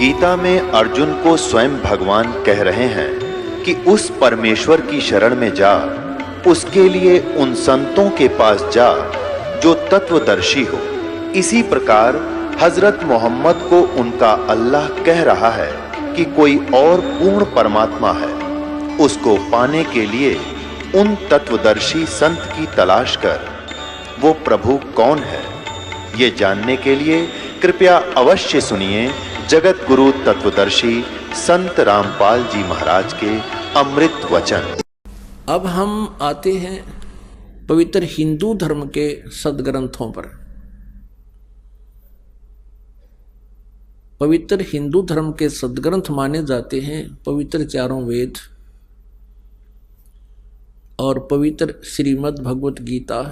गीता में अर्जुन को स्वयं भगवान कह रहे हैं कि उस परमेश्वर की शरण में जा, उसके लिए उन संतों के पास जा जो तत्वदर्शी हो। इसी प्रकार हजरत मोहम्मद को उनका अल्लाह कह रहा है कि कोई और पूर्ण परमात्मा है, उसको पाने के लिए उन तत्वदर्शी संत की तलाश कर। वो प्रभु कौन है, ये जानने के लिए कृपया अवश्य सुनिए जगत गुरु तत्वदर्शी संत रामपाल जी महाराज के अमृत वचन। अब हम आते हैं पवित्र हिंदू धर्म के सदग्रंथों पर। पवित्र हिंदू धर्म के सदग्रंथ माने जाते हैं पवित्र चारों वेद और पवित्र श्रीमद् भगवत गीता,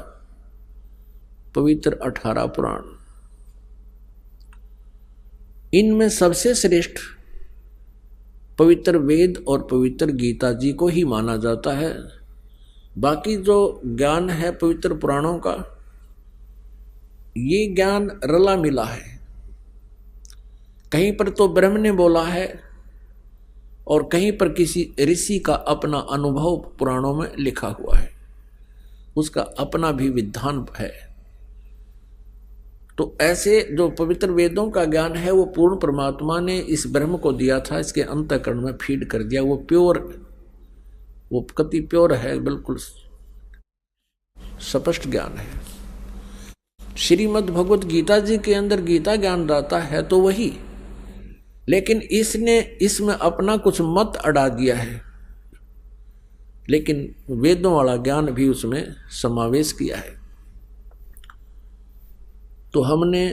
पवित्र 18 पुराण। इनमें सबसे श्रेष्ठ पवित्र वेद और पवित्र गीता जी को ही माना जाता है। बाकी जो ज्ञान है पवित्र पुराणों का, ये ज्ञान रला मिला है। कहीं पर तो ब्रह्म ने बोला है और कहीं पर किसी ऋषि का अपना अनुभव पुराणों में लिखा हुआ है, उसका अपना भी विधान है। तो ऐसे जो पवित्र वेदों का ज्ञान है वो पूर्ण परमात्मा ने इस ब्रह्म को दिया था, इसके अंतःकरण में फीड कर दिया। वो प्योर, वो कति प्योर है, बिल्कुल स्पष्ट ज्ञान है। श्रीमद् भगवत गीता जी के अंदर गीता ज्ञान रहता है तो वही, लेकिन इसने इसमें अपना कुछ मत अड़ा दिया है, लेकिन वेदों वाला ज्ञान भी उसमें समावेश किया है। तो हमने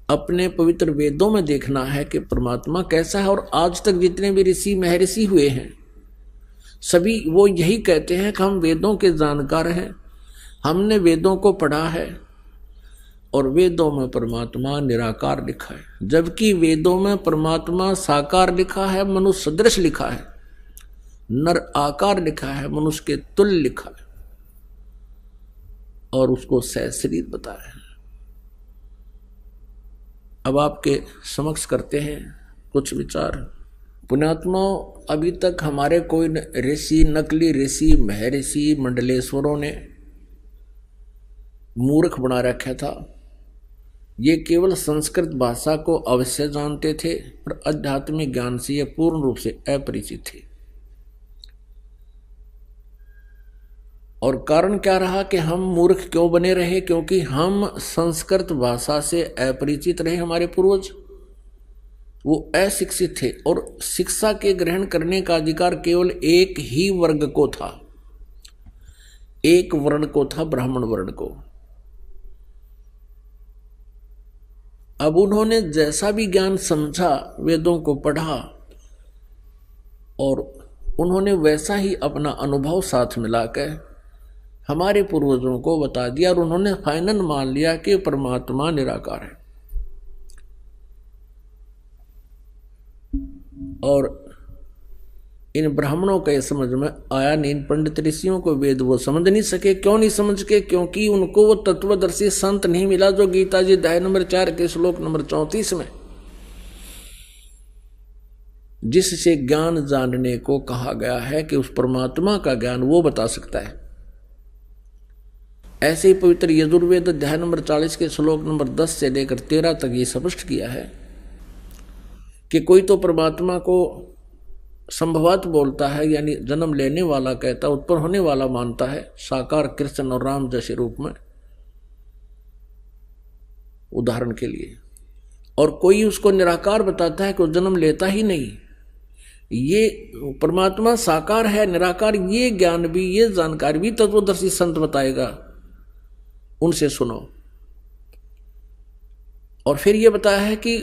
अपने पवित्र वेदों में देखना है कि परमात्मा कैसा है। और आज तक जितने भी ऋषि महर्षि हुए हैं, सभी वो यही कहते हैं कि हम वेदों के जानकार हैं, हमने वेदों को पढ़ा है और वेदों में परमात्मा निराकार लिखा है, जबकि वेदों में परमात्मा साकार लिखा है, मनुष्य सदृश लिखा है, नर आकार लिखा है, मनुष्य के तुल्य लिखा है और उसको सहशरीर बताया है। अब आपके समक्ष करते हैं कुछ विचार। पुण्यात्माओं, अभी तक हमारे कोई ऋषि, नकली ऋषि, महर्षि, मंडलेश्वरों ने मूर्ख बना रखा था। ये केवल संस्कृत भाषा को अवश्य जानते थे और आध्यात्मिक ज्ञान से ये पूर्ण रूप से अपरिचित थे। और कारण क्या रहा कि हम मूर्ख क्यों बने रहे? क्योंकि हम संस्कृत भाषा से अपरिचित रहे। हमारे पूर्वज वो अशिक्षित थे और शिक्षा के ग्रहण करने का अधिकार केवल एक ही वर्ग को था, एक वर्ण को था, ब्राह्मण वर्ण को। अब उन्होंने जैसा भी ज्ञान समझा, वेदों को पढ़ा और उन्होंने वैसा ही अपना अनुभव साथ मिलाकर हमारे पूर्वजों को बता दिया और उन्होंने फाइनल मान लिया कि परमात्मा निराकार है। और इन ब्राह्मणों के समझ में आया नहीं, इन पंडित ऋषियों को वेद वो समझ नहीं सके। क्यों नहीं समझ के? क्योंकि उनको वो तत्वदर्शी संत नहीं मिला जो गीता जी अध्याय नंबर 4 के श्लोक नंबर 34 में जिससे ज्ञान जानने को कहा गया है कि उस परमात्मा का ज्ञान वो बता सकता है। ऐसे ही पवित्र यजुर्वेद अध्याय नंबर 40 के श्लोक नंबर 10 से लेकर 13 तक ये स्पष्ट किया है कि कोई तो परमात्मा को संभवत बोलता है, यानी जन्म लेने वाला कहता, उत्पन्न होने वाला मानता है, साकार कृष्ण और राम जैसे रूप में, उदाहरण के लिए। और कोई उसको निराकार बताता है कि वो जन्म लेता ही नहीं। ये परमात्मा साकार है, निराकार, ये ज्ञान भी, ये जानकारी भी तत्वदर्शी संत बताएगा, उनसे सुनो। और फिर ये बताया है कि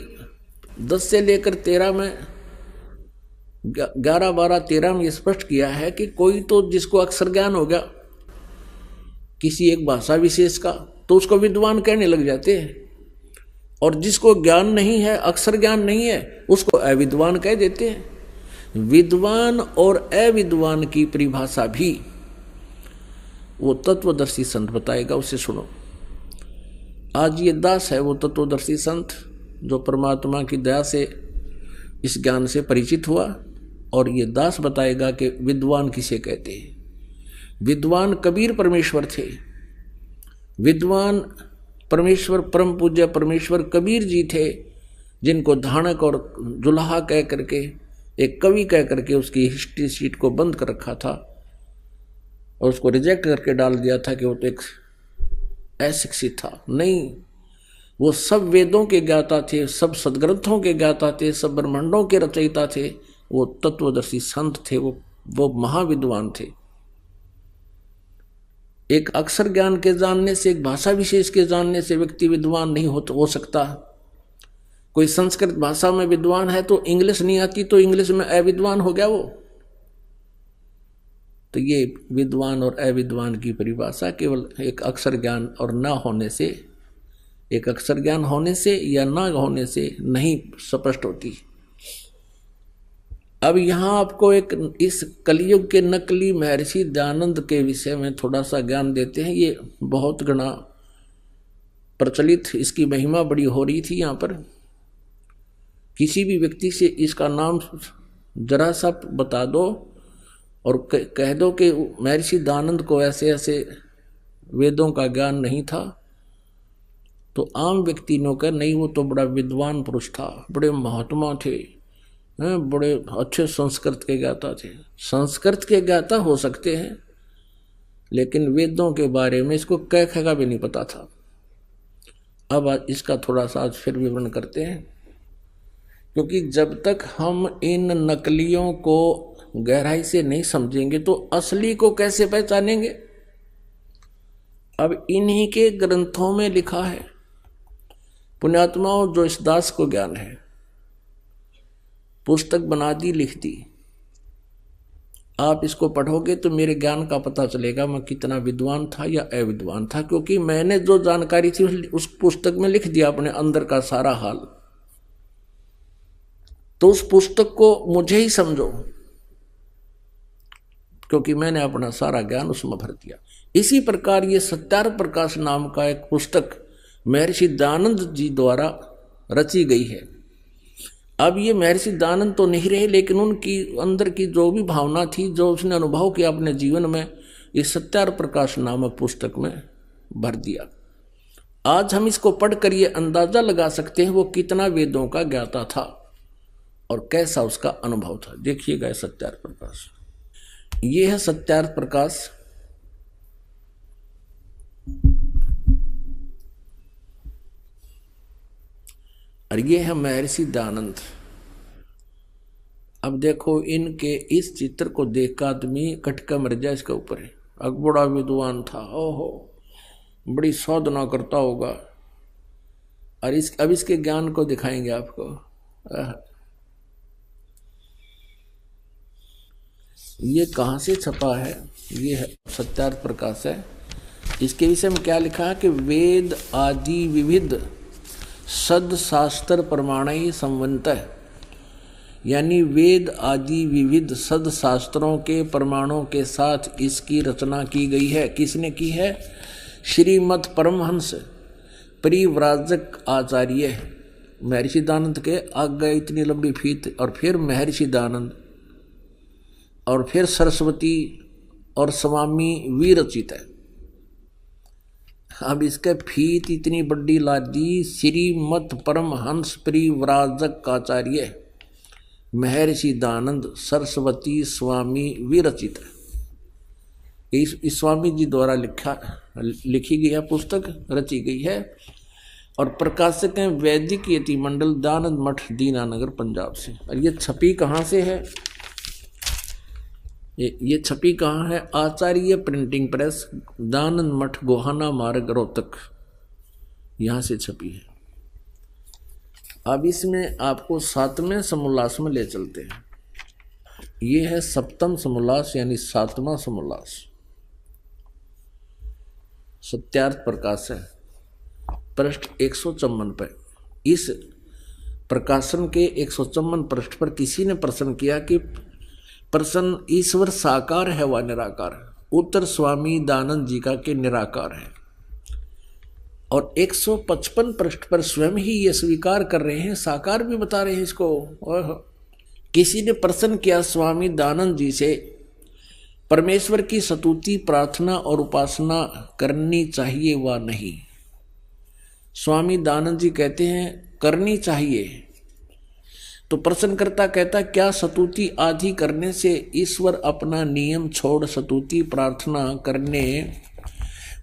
10 से लेकर 13 में, 11, 12, 13 में ये स्पष्ट किया है कि कोई तो जिसको अक्षर ज्ञान हो गया किसी एक भाषा विशेष का, तो उसको विद्वान कहने लग जाते हैं, और जिसको ज्ञान नहीं है, अक्षर ज्ञान नहीं है, उसको अविद्वान कह देते हैं। विद्वान और अविद्वान की परिभाषा भी वो तत्वदर्शी संत बताएगा, उसे सुनो। आज ये दास है वो तत्वदर्शी संत, जो परमात्मा की दया से इस ज्ञान से परिचित हुआ। और ये दास बताएगा कि विद्वान किसे कहते हैं। विद्वान कबीर परमेश्वर थे। विद्वान परमेश्वर परम पूज्य परमेश्वर कबीर जी थे, जिनको धानक और जुल्हा कह करके, एक कवि कह करके उसकी हिस्ट्री शीट को बंद कर रखा था और उसको रिजेक्ट करके डाल दिया था कि वो तो एक अशिक्षित था। नहीं, वो सब वेदों के ज्ञाता थे, सब सदग्रंथों के ज्ञाता थे, सब ब्रह्मांडों के रचयिता थे। वो तत्वदर्शी संत थे, वो महाविद्वान थे। एक अक्षर ज्ञान के जानने से, एक भाषा विशेष के जानने से व्यक्ति विद्वान नहीं हो सकता। कोई संस्कृत भाषा में विद्वान है तो इंग्लिश नहीं आती तो इंग्लिश में अविद्वान हो गया वो। तो ये विद्वान और अविद्वान की परिभाषा केवल एक अक्षर ज्ञान और ना होने से, एक अक्षर ज्ञान होने से या ना होने से नहीं स्पष्ट होती। अब यहाँ आपको एक इस कलयुग के नकली महर्षि दयानंद के विषय में थोड़ा सा ज्ञान देते हैं। ये बहुत गणा प्रचलित, इसकी महिमा बड़ी हो रही थी। यहाँ पर किसी भी व्यक्ति से इसका नाम जरा सा बता दो और कह दो कि महर्षि दयानंद को ऐसे ऐसे वेदों का ज्ञान नहीं था, तो आम व्यक्ति ने कहा नहीं, वो तो बड़ा विद्वान पुरुष था, बड़े महात्मा थे, बड़े अच्छे संस्कृत के ज्ञाता थे। संस्कृत के ज्ञाता हो सकते हैं, लेकिन वेदों के बारे में इसको कह का भी नहीं पता था। अब इसका थोड़ा सा आज फिर विवरण करते हैं, क्योंकि जब तक हम इन नकलियों को गहराई से नहीं समझेंगे तो असली को कैसे पहचानेंगे। अब इन्हीं के ग्रंथों में लिखा है, पुण्यात्माओं, जो इस दास को ज्ञान है, पुस्तक बना दी, लिख दी, आप इसको पढ़ोगे तो मेरे ज्ञान का पता चलेगा मैं कितना विद्वान था या अविद्वान था, क्योंकि मैंने जो जानकारी थी उस पुस्तक में लिख दिया अपने अंदर का सारा हाल। तो उस पुस्तक को मुझे ही समझो, क्योंकि मैंने अपना सारा ज्ञान उसमें भर दिया। इसी प्रकार ये सत्यार्थ प्रकाश नाम का एक पुस्तक महर्षि दयानंद जी द्वारा रची गई है। अब ये महर्षि दयानंद तो नहीं रहे, लेकिन उनकी अंदर की जो भी भावना थी, जो उसने अनुभव किया अपने जीवन में, इस सत्यार्थ प्रकाश नामक पुस्तक में भर दिया। आज हम इसको पढ़कर ये अंदाजा लगा सकते हैं वो कितना वेदों का ज्ञाता था और कैसा उसका अनुभव था। देखिएगा सत्यार्थ प्रकाश, ये है सत्यार्थ प्रकाश। और ये है महर्षि दयानंद। अब देखो, इनके इस चित्र को देख कर आदमी कटका मर जाए इसके ऊपर है। अब बड़ा विद्वान था, ओहो, बड़ी साधना करता होगा। और अब इसके ज्ञान को दिखाएंगे आपको। ये कहाँ से छपा है? ये है सत्यार्थ प्रकाश है। इसके विषय में क्या लिखा है कि वेद आदि विविध सद शास्त्र प्रमाणै संवन्तः, यानी वेद आदि विविध सद शास्त्रों के प्रमाणों के साथ इसकी रचना की गई है। किसने की है? श्रीमद् परमहंस परिव्राजक आचार्य महर्षि दयानंद के आगे इतनी लंबी फीत, और फिर महर्षि दयानंद, और फिर सरस्वती और स्वामी विरचित है। अब इसके फीत इतनी बड़ी लादी, श्रीमद् परमहंस परिव्राजक आचार्य महर्षि दयानंद सरस्वती स्वामी विरचित है। इस स्वामी जी द्वारा लिखी गई है पुस्तक, रची गई है। और प्रकाशक हैं वैदिक यति मंडल, दयानंद मठ, दीनानगर, पंजाब से। और ये छपी कहाँ से है? ये छपी कहाँ है? आचार्य प्रिंटिंग प्रेस, दयानंद मठ, गोहाना मार्ग, रोहतक, यहाँ से छपी है। अब इसमें आपको 7वें समोल्लास में ले चलते हैं। ये है 7वां समोल्लास, यानी 7वां समोल्लास, सत्यार्थ प्रकाश है, पृष्ठ 154 पे। इस प्रकाशन के 154 पृष्ठ पर किसी ने प्रश्न किया कि प्रश्न ईश्वर साकार है व निराकार? उत्तर स्वामी दयानंद जी का कि निराकार है। और 155 पृष्ठ पर स्वयं ही ये स्वीकार कर रहे हैं, साकार भी बता रहे हैं इसको। और किसी ने प्रश्न किया स्वामी दयानंद जी से, परमेश्वर की स्तुति, प्रार्थना और उपासना करनी चाहिए व नहीं? स्वामी दयानंद जी कहते हैं करनी चाहिए। तो प्रश्नकर्ता कहता, क्या स्तुति आदि करने से ईश्वर अपना नियम छोड़ स्तुति प्रार्थना करने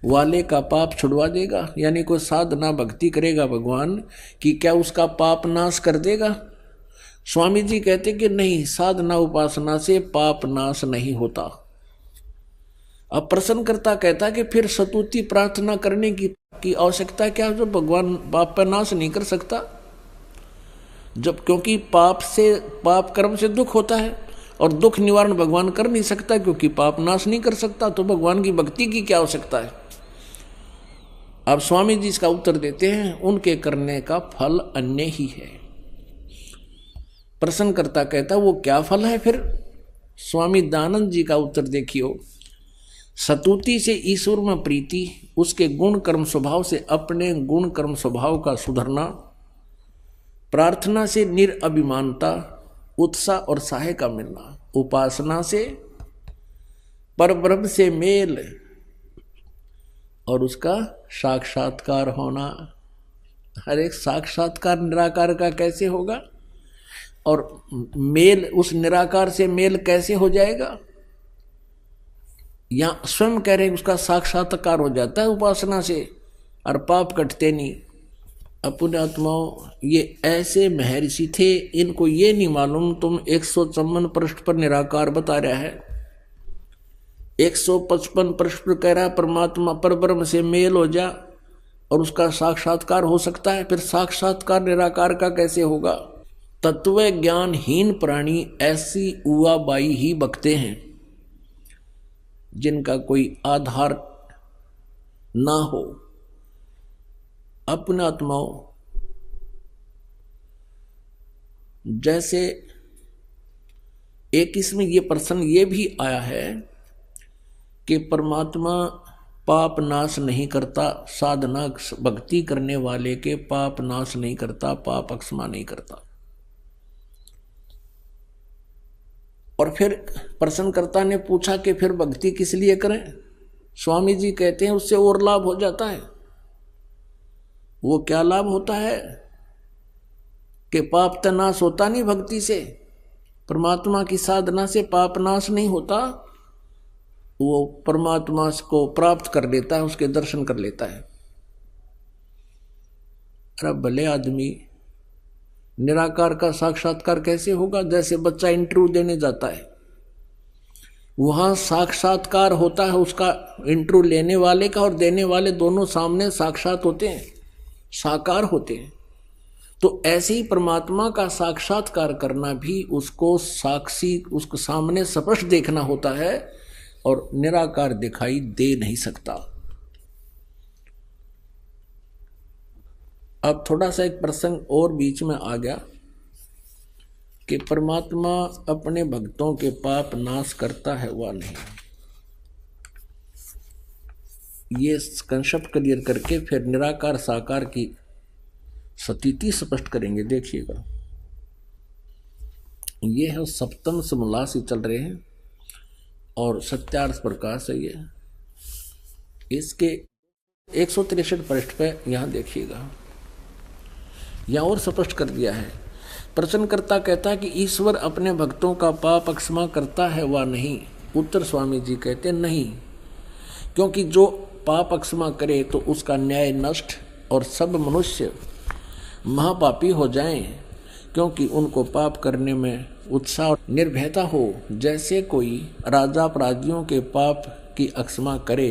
वाले का पाप छुड़वा देगा? यानी कोई साधना भक्ति करेगा भगवान कि क्या उसका पाप नाश कर देगा? स्वामी जी कहते कि नहीं, साधना उपासना से पाप नाश नहीं होता। अब प्रश्नकर्ता कहता कि फिर स्तुति प्रार्थना करने की आवश्यकता क्या, जो भगवान पाप पर नाश नहीं कर सकता? जब क्योंकि पाप कर्म से दुख होता है और दुख निवारण भगवान कर नहीं सकता, क्योंकि पाप नाश नहीं कर सकता, तो भगवान की भक्ति की क्या आवश्यकता है? अब स्वामी जी इसका उत्तर देते हैं, उनके करने का फल अन्य ही है। प्रश्नकर्ता कहता वो क्या फल है फिर? स्वामी दयानंद जी का उत्तर देखियो, स्तुति से ईश्वर में प्रीति, उसके गुण कर्म स्वभाव से अपने गुण कर्म स्वभाव का सुधरना, प्रार्थना से निरअभिमानता, उत्साह और सहाय का मिलना, उपासना से परब्रह्म से मेल और उसका साक्षात्कार होना। हर एक साक्षात्कार निराकार का कैसे होगा और मेल उस निराकार से मेल कैसे हो जाएगा? या स्वयं कह रहे हैं उसका साक्षात्कार हो जाता है उपासना से और पाप कटते नहीं। अपने आत्माओं, ये ऐसे महर्षि थे, इनको ये नहीं मालूम तुम 154 पृष्ठ पर निराकार बता रहा है, 155 पृष्ठ पर कह रहा है परमात्मा परब्रह्म से मेल हो जा और उसका साक्षात्कार हो सकता है। फिर साक्षात्कार निराकार का कैसे होगा? तत्व ज्ञानहीन प्राणी ऐसी उवाबाई ही बकते हैं जिनका कोई आधार ना हो। अपने आत्माओं, जैसे एक इसमें ये प्रश्न ये भी आया है कि परमात्मा पाप नाश नहीं करता, साधना भक्ति करने वाले के पाप नाश नहीं करता, पाप अक्षमा नहीं करता। और फिर प्रश्नकर्ता ने पूछा कि फिर भक्ति किस लिए करें? स्वामी जी कहते हैं उससे और लाभ हो जाता है। वो क्या लाभ होता है कि पाप तो नाश होता नहीं भक्ति से, परमात्मा की साधना से पाप नाश नहीं होता, वो परमात्मा को प्राप्त कर लेता है, उसके दर्शन कर लेता है। अरे भले आदमी, निराकार का साक्षात्कार कैसे होगा? जैसे बच्चा इंटरव्यू देने जाता है, वहां साक्षात्कार होता है उसका, इंटरव्यू लेने वाले का और देने वाले दोनों सामने साक्षात होते हैं, साकार होते हैं। तो ऐसे ही परमात्मा का साक्षात्कार करना भी उसको साक्षी, उसको सामने स्पष्ट देखना होता है और निराकार दिखाई दे नहीं सकता। अब थोड़ा सा एक प्रसंग और बीच में आ गया कि परमात्मा अपने भक्तों के पाप नाश करता है वा नहीं। ये कंसेप्ट क्लियर करके फिर निराकार साकार की स्थिति स्पष्ट करेंगे। देखिएगा, ये है सप्तम समोल्लास चल रहे हैं और सत्यार्थ प्रकाश है ये। इसके 163 पृष्ठ पे यहाँ देखिएगा, यहाँ और स्पष्ट कर दिया है। प्रश्नकर्ता कहता है कि ईश्वर अपने भक्तों का पाप क्षमा करता है वा नहीं? उत्तर स्वामी जी कहते नहीं, क्योंकि जो पाप क्षमा करे तो उसका न्याय नष्ट और सब मनुष्य महापापी हो जाएं, क्योंकि उनको पाप करने में उत्साह और निर्भयता हो। जैसे कोई राजा अपराधियों के पाप की क्षमा करे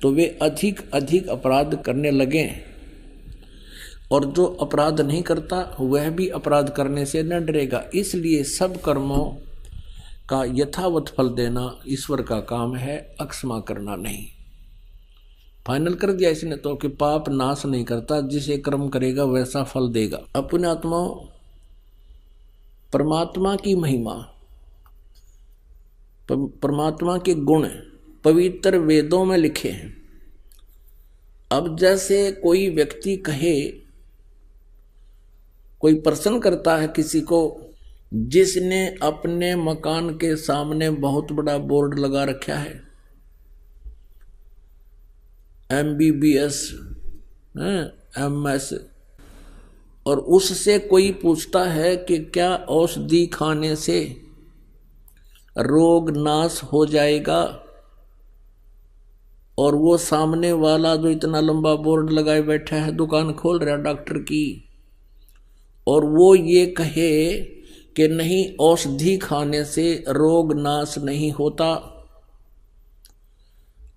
तो वे अधिक अधिक अपराध करने लगें, और जो अपराध नहीं करता वह भी अपराध करने से न डरेगा। इसलिए सब कर्मों का यथावत फल देना ईश्वर का काम है, अक्षमा करना नहीं। फाइनल कर दिया इसने तो कि पाप नाश नहीं करता, जिसे कर्म करेगा वैसा फल देगा। अपने आत्माओं, परमात्मा की महिमा, परमात्मा के गुण पवित्र वेदों में लिखे हैं अब जैसे कोई व्यक्ति कहे, कोई प्रश्न करता है किसी को जिसने अपने मकान के सामने बहुत बड़ा बोर्ड लगा रखा है, MBBS, MS, और उससे कोई पूछता है कि क्या औषधि खाने से रोग नाश हो जाएगा, और वो सामने वाला जो इतना लंबा बोर्ड लगाए बैठा है, दुकान खोल रहा है डॉक्टर की, और वो ये कहे कि नहीं, औषधि खाने से रोग नाश नहीं होता।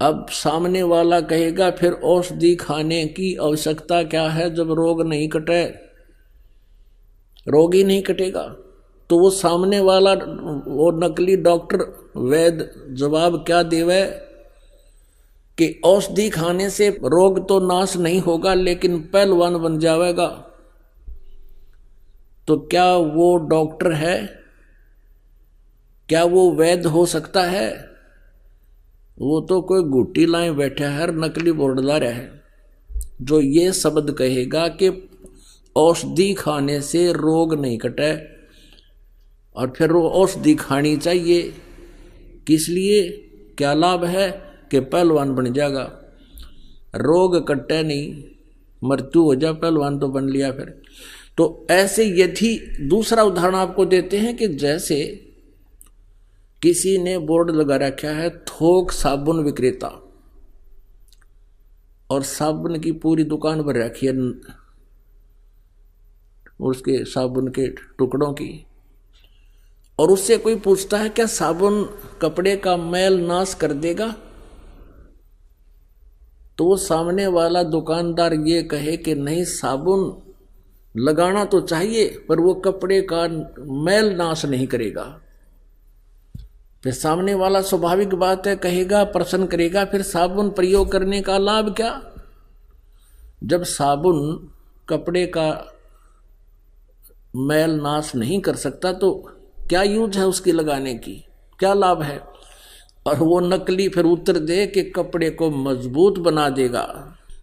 अब सामने वाला कहेगा फिर औषधि खाने की आवश्यकता क्या है जब रोग नहीं कटे, रोग ही नहीं कटेगा। तो वो सामने वाला, वो नकली डॉक्टर वैद्य जवाब क्या देवे कि औषधि खाने से रोग तो नाश नहीं होगा लेकिन पहलवान बन जाएगा। तो क्या वो डॉक्टर है? क्या वो वैद्य हो सकता है? वो तो कोई गुट्टी लाए बैठा है, नकली बोर्डदार है, जो ये शब्द कहेगा कि औषधि खाने से रोग नहीं कटे, और फिर वो औषधि खानी चाहिए किस लिए, क्या लाभ है कि पहलवान बन जाएगा। रोग कटे नहीं, मृत्यु हो जाए, पहलवान तो बन लिया फिर। तो ऐसे यदि दूसरा उदाहरण आपको देते हैं कि जैसे किसी ने बोर्ड लगा रखा है थोक साबुन विक्रेता, और साबुन की पूरी दुकान भर रखी है, उसके साबुन के टुकड़ों की, और उससे कोई पूछता है क्या साबुन कपड़े का मैल नाश कर देगा, तो वो सामने वाला दुकानदार ये कहे कि नहीं, साबुन लगाना तो चाहिए पर वो कपड़े का मैल नाश नहीं करेगा। फिर सामने वाला स्वाभाविक बात है कहेगा, प्रश्न करेगा, फिर साबुन प्रयोग करने का लाभ क्या? जब साबुन कपड़े का मैल नाश नहीं कर सकता तो क्या यूज है उसकी लगाने की, क्या लाभ है? और वो नकली फिर उत्तर दे कि कपड़े को मजबूत बना देगा।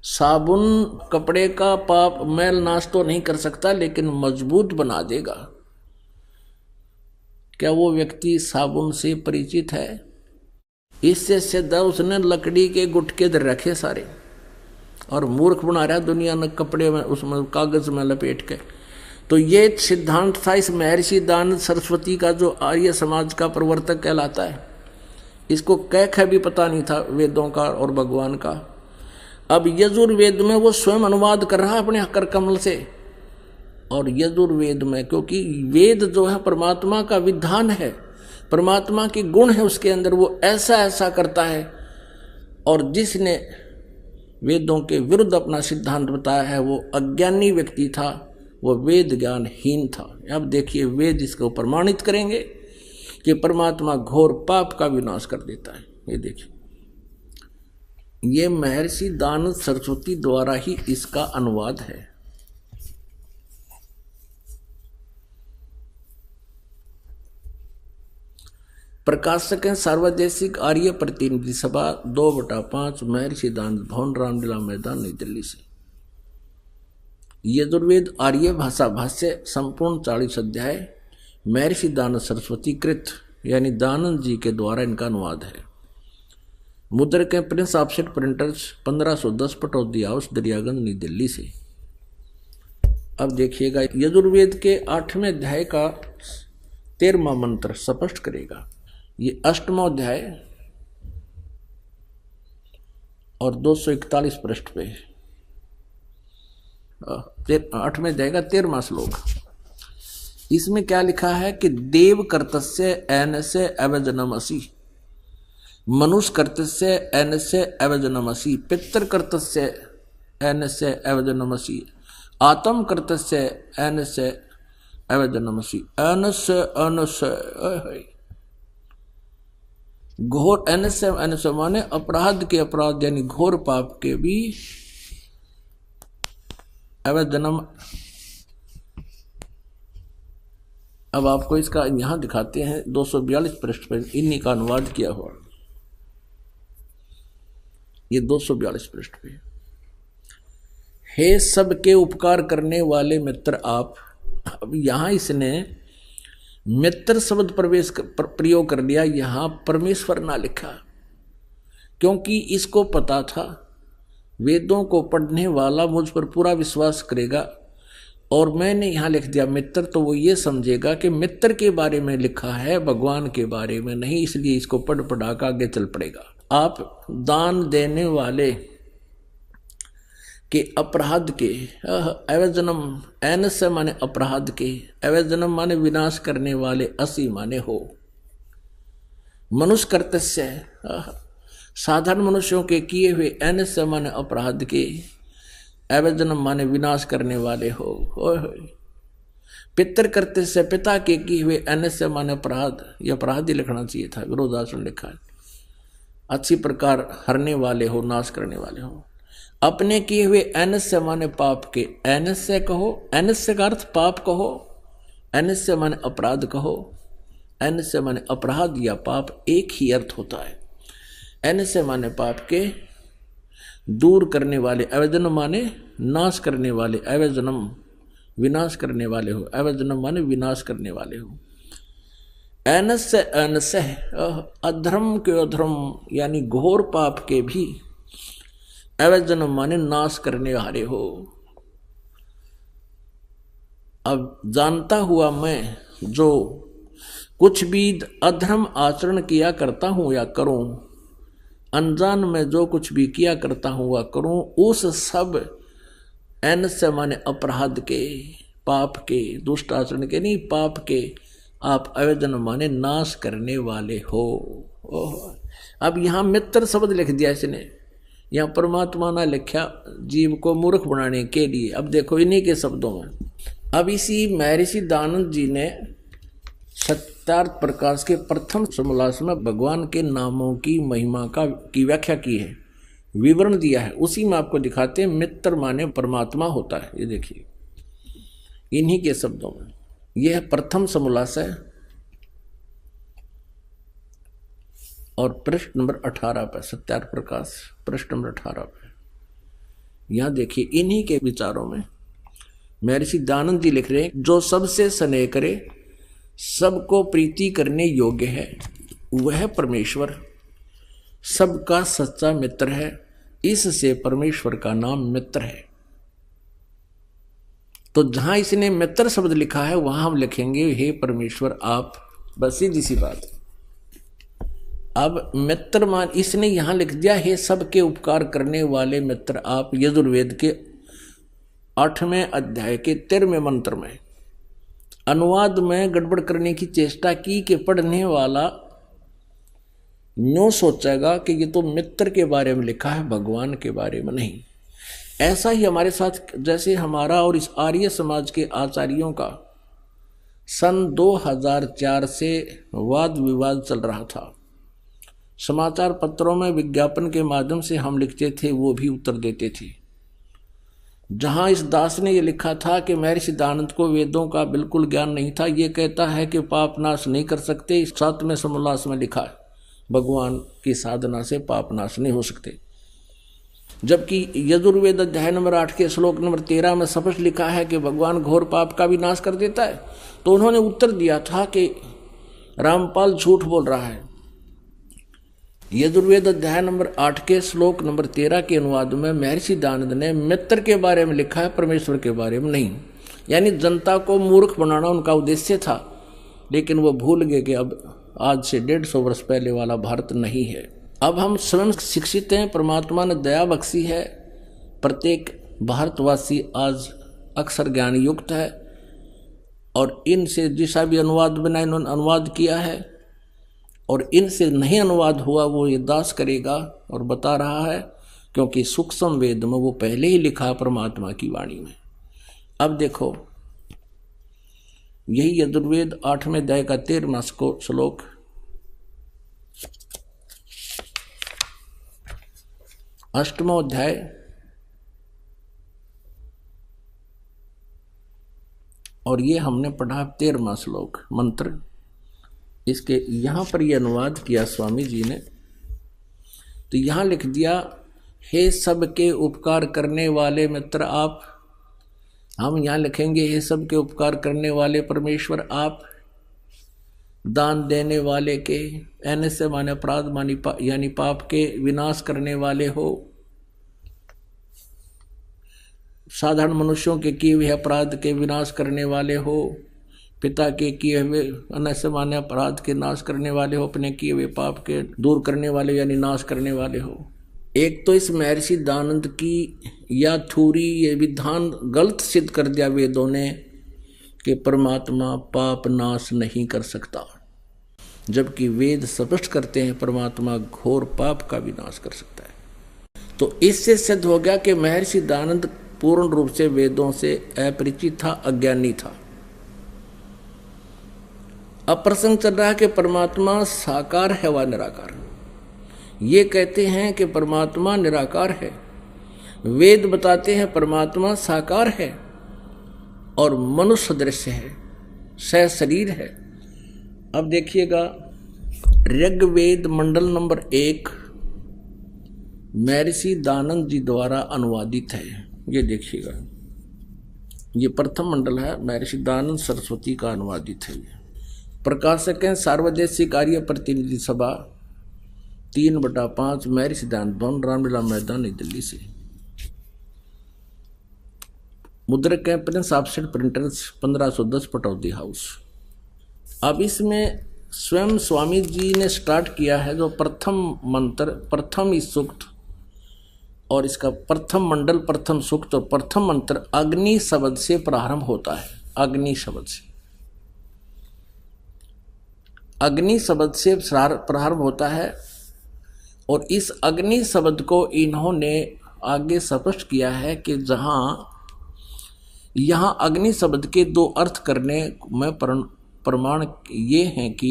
साबुन कपड़े का पाप मैल नाश तो नहीं कर सकता लेकिन मजबूत बना देगा। क्या वो व्यक्ति साबुन से परिचित है? इससे सीधा उसने लकड़ी के गुटके रखे सारे, और मूर्ख बना रहा दुनिया ने कपड़े में, उसमें कागज में लपेट के। तो ये सिद्धांत था इस महर्षि दानव सरस्वती का, जो आर्य समाज का प्रवर्तक कहलाता है। इसको कह भी पता नहीं था वेदों का और भगवान का। अब यजुर्वेद में वो स्वयं अनुवाद कर रहा है अपने कर कमल से, और यजुर्वेद में, क्योंकि वेद जो है परमात्मा का विधान है, परमात्मा की गुण है उसके अंदर, वो ऐसा ऐसा करता है। और जिसने वेदों के विरुद्ध अपना सिद्धांत बताया है वो अज्ञानी व्यक्ति था, वो वेद ज्ञानहीन था। अब देखिए वेद इसको प्रमाणित करेंगे कि परमात्मा घोर पाप का विनाश कर देता है। ये देखिए, ये महर्षि दानव सरस्वती द्वारा ही इसका अनुवाद है। प्रकाशक हैं सर्वदेशिक आर्य प्रतिनिधि सभा 2/5 महर्षि दानव भवन, रामलीला मैदान, नई दिल्ली से। यजुर्वेद आर्य भाषा भाष्य संपूर्ण 40 अध्याय महर्षि दानव सरस्वती कृत यानी दानंद जी के द्वारा इनका अनुवाद है। मुद्रक के Prince offset printers 1510 Pataudi house Daryaganj, नई दिल्ली से। अब देखिएगा यजुर्वेद के 8वें अध्याय का 13वां मंत्र स्पष्ट करेगा। ये 8वां अध्याय और 241 पृष्ठ पे 8वें अध्याय का 13वां श्लोक। इसमें क्या लिखा है कि देव कर्तस्य एनस्य अवजनमसि, मनुष्य कर्तस्य एनस्य अवजनमसि, पितृ कर्तस्य एनस्य अवजनमसि, आत्म कर्तस्य एनस्य अवजनमसि। एनस्य एनस्य घोर, एनस्य एनस्य माने अपराध के अपराध यानी घोर पाप के भी अवजनम। अब आपको इसका यहां दिखाते हैं 242 पृष्ठ पर इन्हीं का अनुवाद किया हुआ। ये 242 पृष्ठ पे हे सबके उपकार करने वाले मित्र आप। अब यहाँ इसने मित्र शब्द प्रयोग कर लिया, यहाँ परमेश्वर ना लिखा, क्योंकि इसको पता था वेदों को पढ़ने वाला मुझ पर पूरा विश्वास करेगा, और मैंने यहाँ लिख दिया मित्र, तो वो ये समझेगा कि मित्र के बारे में लिखा है, भगवान के बारे में नहीं, इसलिए इसको पढ़ पढ़ा कर आगे चल पड़ेगा। आप दान देने वाले के अपराध के, अवजनम एन से माने अपराध के, अवजनम माने विनाश करने वाले, असी माने हो। मनुष्य कर्तस्य, साधारण मनुष्यों के किए हुए, एन से माने अपराध के, अवजनम माने विनाश करने वाले हो। पितर कर्तस्य, पिता के किए हुए, एन से माने अपराध, यह अपराध ही लिखना चाहिए था, विरोधासन लिखा है। अच्छी प्रकार हरने वाले हो, नाश करने वाले हो। अपने किए हुए, एन से माने पाप के, एन से कहो, एन से का अर्थ पाप कहो, एन से माने अपराध कहो, एन से माने अपराध या पाप एक ही अर्थ होता है। एन से माने पाप के, दूर करने वाले, अवजनम माने नाश करने वाले, अवजनम विनाश करने वाले हो, अवजनम माने विनाश करने वाले हो। एन से अधर्म के, अधर्म यानी घोर पाप के भी, अवजनम माने नाश करने वाले हो। अब जानता हुआ मैं जो कुछ भी अधर्म आचरण किया करता हूं या करूं, अनजान में जो कुछ भी किया करता हूं या करूं, उस सब एन से माने अपराध के, पाप के, दुष्ट आचरण के नहीं, पाप के आप अवजनम माने नाश करने वाले हो। अब यहां मित्र शब्द लिख दिया इसने, यहाँ परमात्मा ने लिखा जीव को मूर्ख बनाने के लिए। अब देखो इन्हीं के शब्दों में, अब इसी महर्षि दयानंद जी ने सत्यार्थ प्रकाश के प्रथम समोल्लास में भगवान के नामों की महिमा की व्याख्या की है, विवरण दिया है। उसी में आपको दिखाते हैं मित्र माने परमात्मा होता है। ये देखिए इन्हीं के शब्दों में, यह प्रथम समोल्लास है और पृष्ठ नंबर 18 पर, सत्यार्थ प्रकाश पृष्ठ नंबर 18 पर। यहां देखिए इन्हीं के विचारों में महर्षि दयानंद जी लिख रहे हैं, जो सबसे स्नेह करे, सबको प्रीति करने योग्य है, वह परमेश्वर सबका सच्चा मित्र है। इससे परमेश्वर का नाम मित्र है। तो जहां इसने मित्र शब्द लिखा है वहां हम लिखेंगे हे परमेश्वर आप, बस सीधी सी बात। अब मित्र मान इसने यहां लिख दिया हे सबके उपकार करने वाले मित्र आप, यजुर्वेद के 8वें अध्याय के 13वें मंत्र में। अनुवाद में गड़बड़ करने की चेष्टा की कि पढ़ने वाला यूं सोचेगा कि ये तो मित्र के बारे में लिखा है, भगवान के बारे में नहीं। ऐसा ही हमारे साथ, जैसे हमारा और इस आर्य समाज के आचार्यों का सन 2004 से वाद विवाद चल रहा था। समाचार पत्रों में विज्ञापन के माध्यम से हम लिखते थे, वो भी उत्तर देते थे। जहां इस दास ने ये लिखा था कि महर्षि दयानंद को वेदों का बिल्कुल ज्ञान नहीं था, ये कहता है कि पाप नाश नहीं कर सकते। इस 7वें समोल्लास में लिखा है भगवान की साधना से पाप नाश नहीं हो सकते, जबकि यजुर्वेद अध्याय नंबर 8 के श्लोक नंबर 13 में स्पष्ट लिखा है कि भगवान घोर पाप का भी नाश कर देता है। तो उन्होंने उत्तर दिया था कि रामपाल झूठ बोल रहा है। यजुर्वेद अध्याय नंबर 8 के श्लोक नंबर 13 के अनुवाद में महर्षि दयानंद ने मित्र के बारे में लिखा है, परमेश्वर के बारे में नहीं। यानी जनता को मूर्ख बनाना उनका उद्देश्य था, लेकिन वो भूल गए कि अब आज से 150 वर्ष पहले वाला भारत नहीं है। अब हम स्वयं शिक्षित हैं, परमात्मा ने दया बख्शी है, प्रत्येक भारतवासी आज अक्सर ज्ञान युक्त है, और इनसे जिसा भी अनुवाद बना इन्होंने अनुवाद किया है, और इनसे नहीं अनुवाद हुआ वो ये दास करेगा और बता रहा है, क्योंकि सूक्ष्म वेद में वो पहले ही लिखा परमात्मा की वाणी में। अब देखो यही यजुर्वेद 8वें अध्याय का 13वां श्लोक, अष्टमो अध्याय और ये हमने पढ़ा 13वां श्लोक मंत्र। इसके यहाँ पर ये अनुवाद किया स्वामी जी ने, तो यहाँ लिख दिया हे सबके उपकार करने वाले मित्र आप, हम यहाँ लिखेंगे हे सबके उपकार करने वाले परमेश्वर आप, दान देने वाले के, एन से माने अपराध मानी यानी पाप के विनाश करने वाले हो, साधारण मनुष्यों के किए हुए अपराध के विनाश करने वाले हो, पिता के किए हुए अनस्य माने अपराध के नाश करने वाले हो, अपने किए हुए पाप के दूर करने वाले यानी नाश करने वाले हो। एक तो इस महर्षि दानंद की या थोड़ी ये विधान गलत सिद्ध कर दिया वेदों ने कि परमात्मा पाप नाश नहीं कर सकता, जबकि वेद स्पष्ट करते हैं परमात्मा घोर पाप का विनाश कर सकता है। तो इससे सिद्ध हो गया कि महर्षि दानंद पूर्ण रूप से वेदों से अपरिचित था, अज्ञानी था। अब प्रसंग चल रहा है कि परमात्मा साकार है व निराकार। ये कहते हैं कि परमात्मा निराकार है, वेद बताते हैं परमात्मा साकार है और मनुष्य दृश्य है, सशरीर है। अब देखिएगा ऋग्वेद मंडल नंबर 1 महर्षि दानंद जी द्वारा अनुवादित है। ये देखिएगा, ये प्रथम मंडल है, महर्षि दानंद सरस्वती का अनुवादित है। प्रकाशक हैं सार्वदेशिक कार्य प्रतिनिधि सभा 3/5 महर्षि दानंद भवन रामलीला मैदान नई दिल्ली से। मुद्रक है Prince offset printers 1510 Pataudi house. अब इसमें स्वयं स्वामी जी ने स्टार्ट किया है जो प्रथम मंत्र, प्रथम ही सूक्त और इसका प्रथम मंडल, प्रथम सूक्त और प्रथम मंत्र अग्नि शब्द से प्रारंभ होता है। अग्नि शब्द से, अग्नि शब्द से प्रारंभ होता है और इस अग्नि शब्द को इन्होंने आगे स्पष्ट किया है कि यहाँ अग्नि शब्द के 2 अर्थ करने में प्रमाण ये हैं कि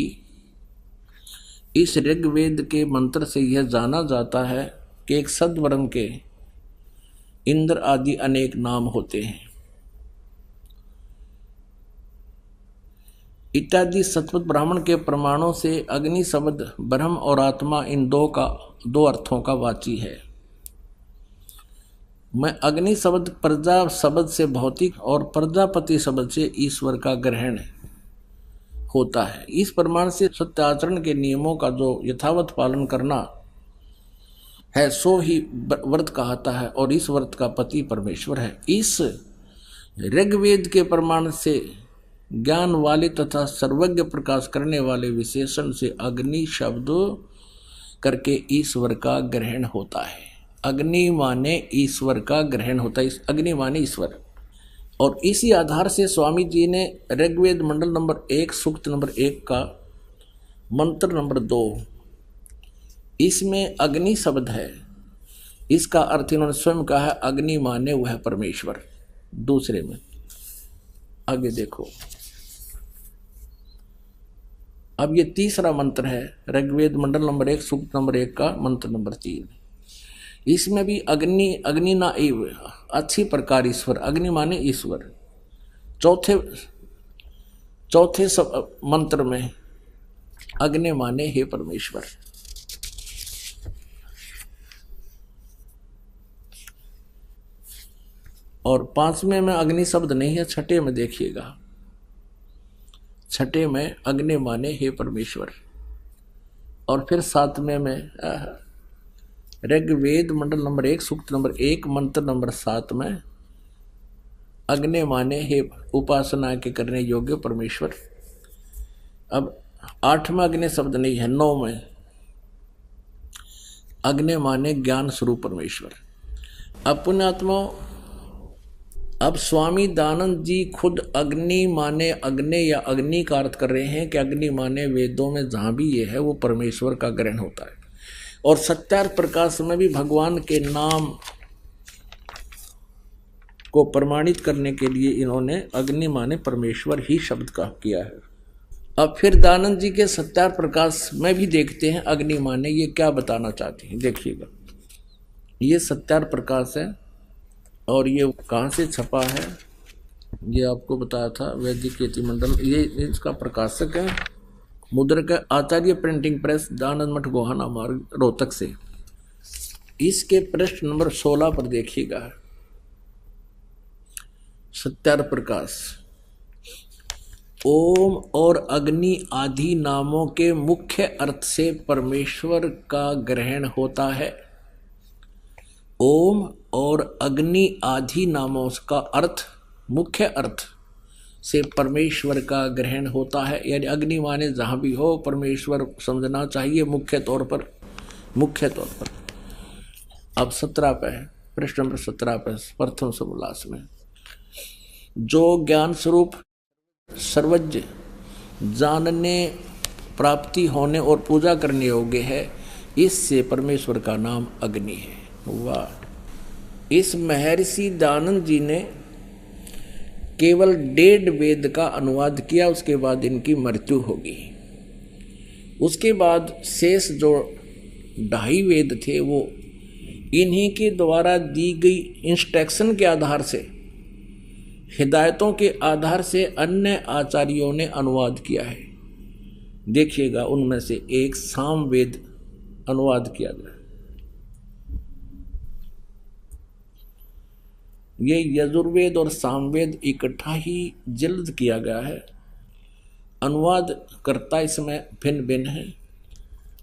इस ऋग्वेद के मंत्र से यह जाना जाता है कि एक सद्वर्ण के इंद्र आदि अनेक नाम होते हैं इत्यादि। सतपथ ब्राह्मण के प्रमाणों से अग्नि शब्द ब्रह्म और आत्मा इन 2 अर्थों का वाची है। मैं अग्नि शब्द प्रजा शब्द से भौतिक और प्रजापति शब्द से ईश्वर का ग्रहण होता है। इस प्रमाण से सत्य आचरण के नियमों का जो यथावत पालन करना है सो ही व्रत कहता है और इस व्रत का पति परमेश्वर है। इस ऋग्वेद के प्रमाण से ज्ञान वाले तथा सर्वज्ञ प्रकाश करने वाले विशेषण से अग्नि शब्द करके ईश्वर का ग्रहण होता है। अग्नि माने ईश्वर का ग्रहण होता है, अग्नि माने ईश्वर। और इसी आधार से स्वामी जी ने ऋग्वेद मंडल नंबर 1 सूक्त नंबर 1 का मंत्र नंबर 2 इसमें अग्नि शब्द है, इसका अर्थ इन्होंने स्वयं कहा है अग्नि माने वह परमेश्वर। दूसरे में आगे देखो, अब ये तीसरा मंत्र है ऋग्वेद मंडल नंबर 1 सूक्त नंबर 1 का मंत्र नंबर 3। इसमें भी अग्नि ना एव अच्छी प्रकार ईश्वर, अग्नि माने ईश्वर। चौथे मंत्र में अग्नि माने हे परमेश्वर। और 5वें में अग्नि शब्द नहीं है, छठे में देखिएगा, छठे में अग्नि माने हे परमेश्वर। और फिर 7वें में ऋग्वेद मंडल नंबर 1 सूक्त नंबर 1 मंत्र नंबर 7 में अग्नि माने हे उपासना के करने योग्य परमेश्वर। अब 8 में अग्नि शब्द नहीं है, 9 में अग्नि माने ज्ञान स्वरूप परमेश्वर। अब पुण्यात्मा, अब स्वामी दानंद जी खुद अग्नि माने अग्नि या अग्नि का अर्थ कर रहे हैं कि अग्नि माने वेदों में जहाँ भी ये है वो परमेश्वर का ग्रहण होता है। और सत्यार्थ प्रकाश में भी भगवान के नाम को प्रमाणित करने के लिए इन्होंने अग्नि माने परमेश्वर ही शब्द का किया है। अब फिर दानंद जी के सत्यार्थ प्रकाश में भी देखते हैं अग्नि माने ये क्या बताना चाहते हैं। देखिएगा, ये सत्यार्थ प्रकाश है और ये कहाँ से छपा है ये आपको बताया था, वैदिक यति मंडल, ये इसका प्रकाशक है मुद्रक आचार्य प्रिंटिंग प्रेस, दानंद मठ गोहाना मार्ग रोहतक से। इसके पृष्ठ नंबर 16 पर देखिएगा, सत्यार प्रकाश। ओम और अग्नि आदि नामों के मुख्य अर्थ से परमेश्वर का ग्रहण होता है। ओम और अग्नि आदि नामों का अर्थ, मुख्य अर्थ से परमेश्वर का ग्रहण होता है। यानी अग्नि माने जहाँ भी हो परमेश्वर समझना चाहिए मुख्य तौर पर। अब 17 पे है, पृष्ठ नंबर 17 पे प्रथम समोल्लास में, जो ज्ञान स्वरूप सर्वज्ञ जानने, प्राप्ति होने और पूजा करने योग्य है, इससे परमेश्वर का नाम अग्नि है। वाह! इस महर्षि दयानंद जी ने केवल 1.5 वेद का अनुवाद किया, उसके बाद इनकी मृत्यु होगी। उसके बाद शेष जो 2.5 वेद थे वो इन्हीं के द्वारा दी गई इंस्ट्रक्शन के आधार से, हिदायतों के आधार से अन्य आचार्यों ने अनुवाद किया है। देखिएगा, उनमें से एक सामवेद अनुवाद किया गया। ये यजुर्वेद और सामवेद इकट्ठा ही जल्द किया गया है। अनुवाद करता इसमें भिन्न भिन्न है।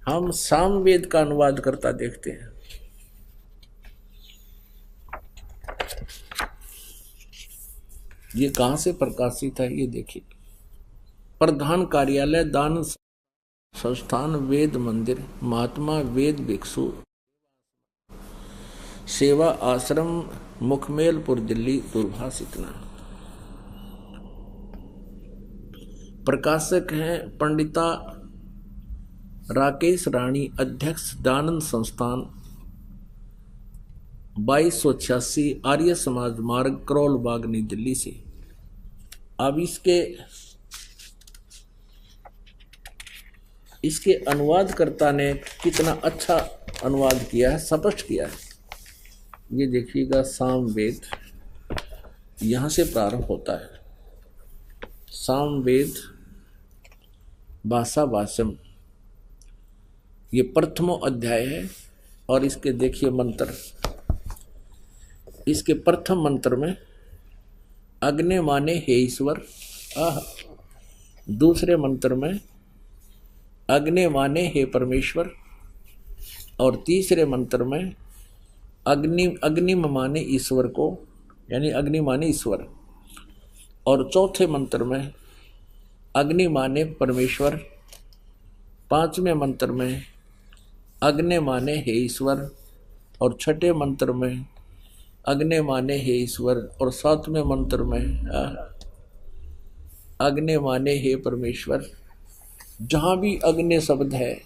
हम सामवेद का अनुवाद करता देखते हैं। ये कहाँ से प्रकाशित है ये देखिए, प्रधान कार्यालय दान संस्थान वेद मंदिर महात्मा वेद भिक्षु सेवा आश्रम मुखमेलपुर दिल्ली दूरभाष इतना। प्रकाशक हैं पंडिता राकेश रानी, अध्यक्ष दानंद संस्थान 2286 आर्य समाज मार्ग करोल बाग नई दिल्ली से। अब इसके अनुवादकर्ता ने कितना अच्छा अनुवाद किया है, स्पष्ट किया है। ये देखिएगा, सामवेद यहाँ से प्रारंभ होता है। सामवेद भाषा भाष्यम, ये प्रथमो अध्याय है। और इसके देखिए मंत्र, इसके प्रथम मंत्र में अग्नि माने हे ईश्वर, दूसरे मंत्र में अग्नि माने हे परमेश्वर, और तीसरे मंत्र में अग्नि माने ईश्वर को, यानी अग्नि माने ईश्वर, और चौथे मंत्र में अग्नि माने परमेश्वर, पांचवें मंत्र में अग्नि माने हे ईश्वर, और छठे मंत्र में अग्नि माने हे ईश्वर, और सातवें मंत्र में अग्नि माने हे परमेश्वर। जहाँ भी अग्नि शब्द है,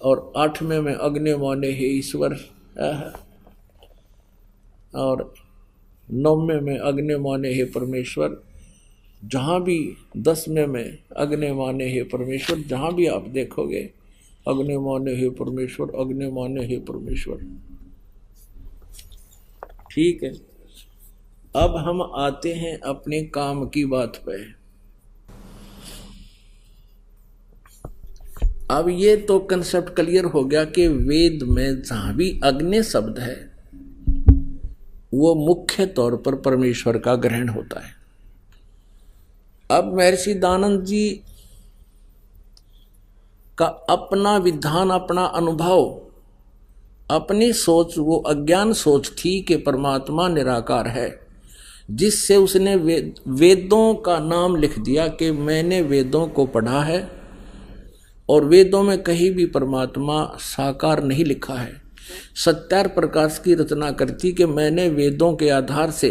और 8वें में अग्नि माने हे ईश्वर, और 9वें में अग्नि माने हे परमेश्वर। जहाँ भी 10वें में अग्नि माने हे परमेश्वर, जहाँ भी आप देखोगे अग्नि माने हे परमेश्वर, अग्नि माने हे परमेश्वर। ठीक है, अब हम आते हैं अपने काम की बात पे। अब ये तो कंसेप्ट क्लियर हो गया कि वेद में जहां भी अग्नि शब्द है वो मुख्य तौर पर परमेश्वर का ग्रहण होता है। अब महर्षि दयानंद जी का अपना विधान, अपना अनुभव, अपनी सोच, वो अज्ञान सोच थी कि परमात्मा निराकार है, जिससे उसने वेदों का नाम लिख दिया कि मैंने वेदों को पढ़ा है और वेदों में कहीं भी परमात्मा साकार नहीं लिखा है। सत्यार प्रकाश की रचना करती कि मैंने वेदों के आधार से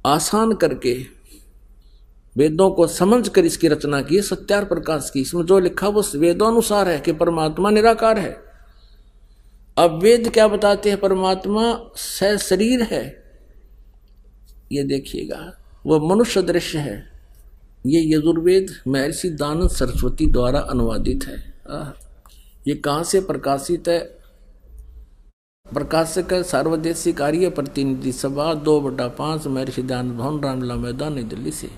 आसान करके वेदों को समझकर इसकी रचना की। सत्यार प्रकाश की, इसमें जो लिखा वो वेदोनुसार है कि परमात्मा निराकार है। अब वेद क्या बताते हैं? परमात्मा सशरीर है। ये देखिएगा, वो मनुष्य दृश्य है। ये यजुर्वेद महर्षि दयानंद सरस्वती द्वारा अनुवादित है। ये कहाँ से प्रकाशित है? प्रकाशक है सार्वदेशिक कार्य प्रतिनिधि सभा 2/5 महर्षि दयानंद भवन रामलीला मैदान नई दिल्ली से।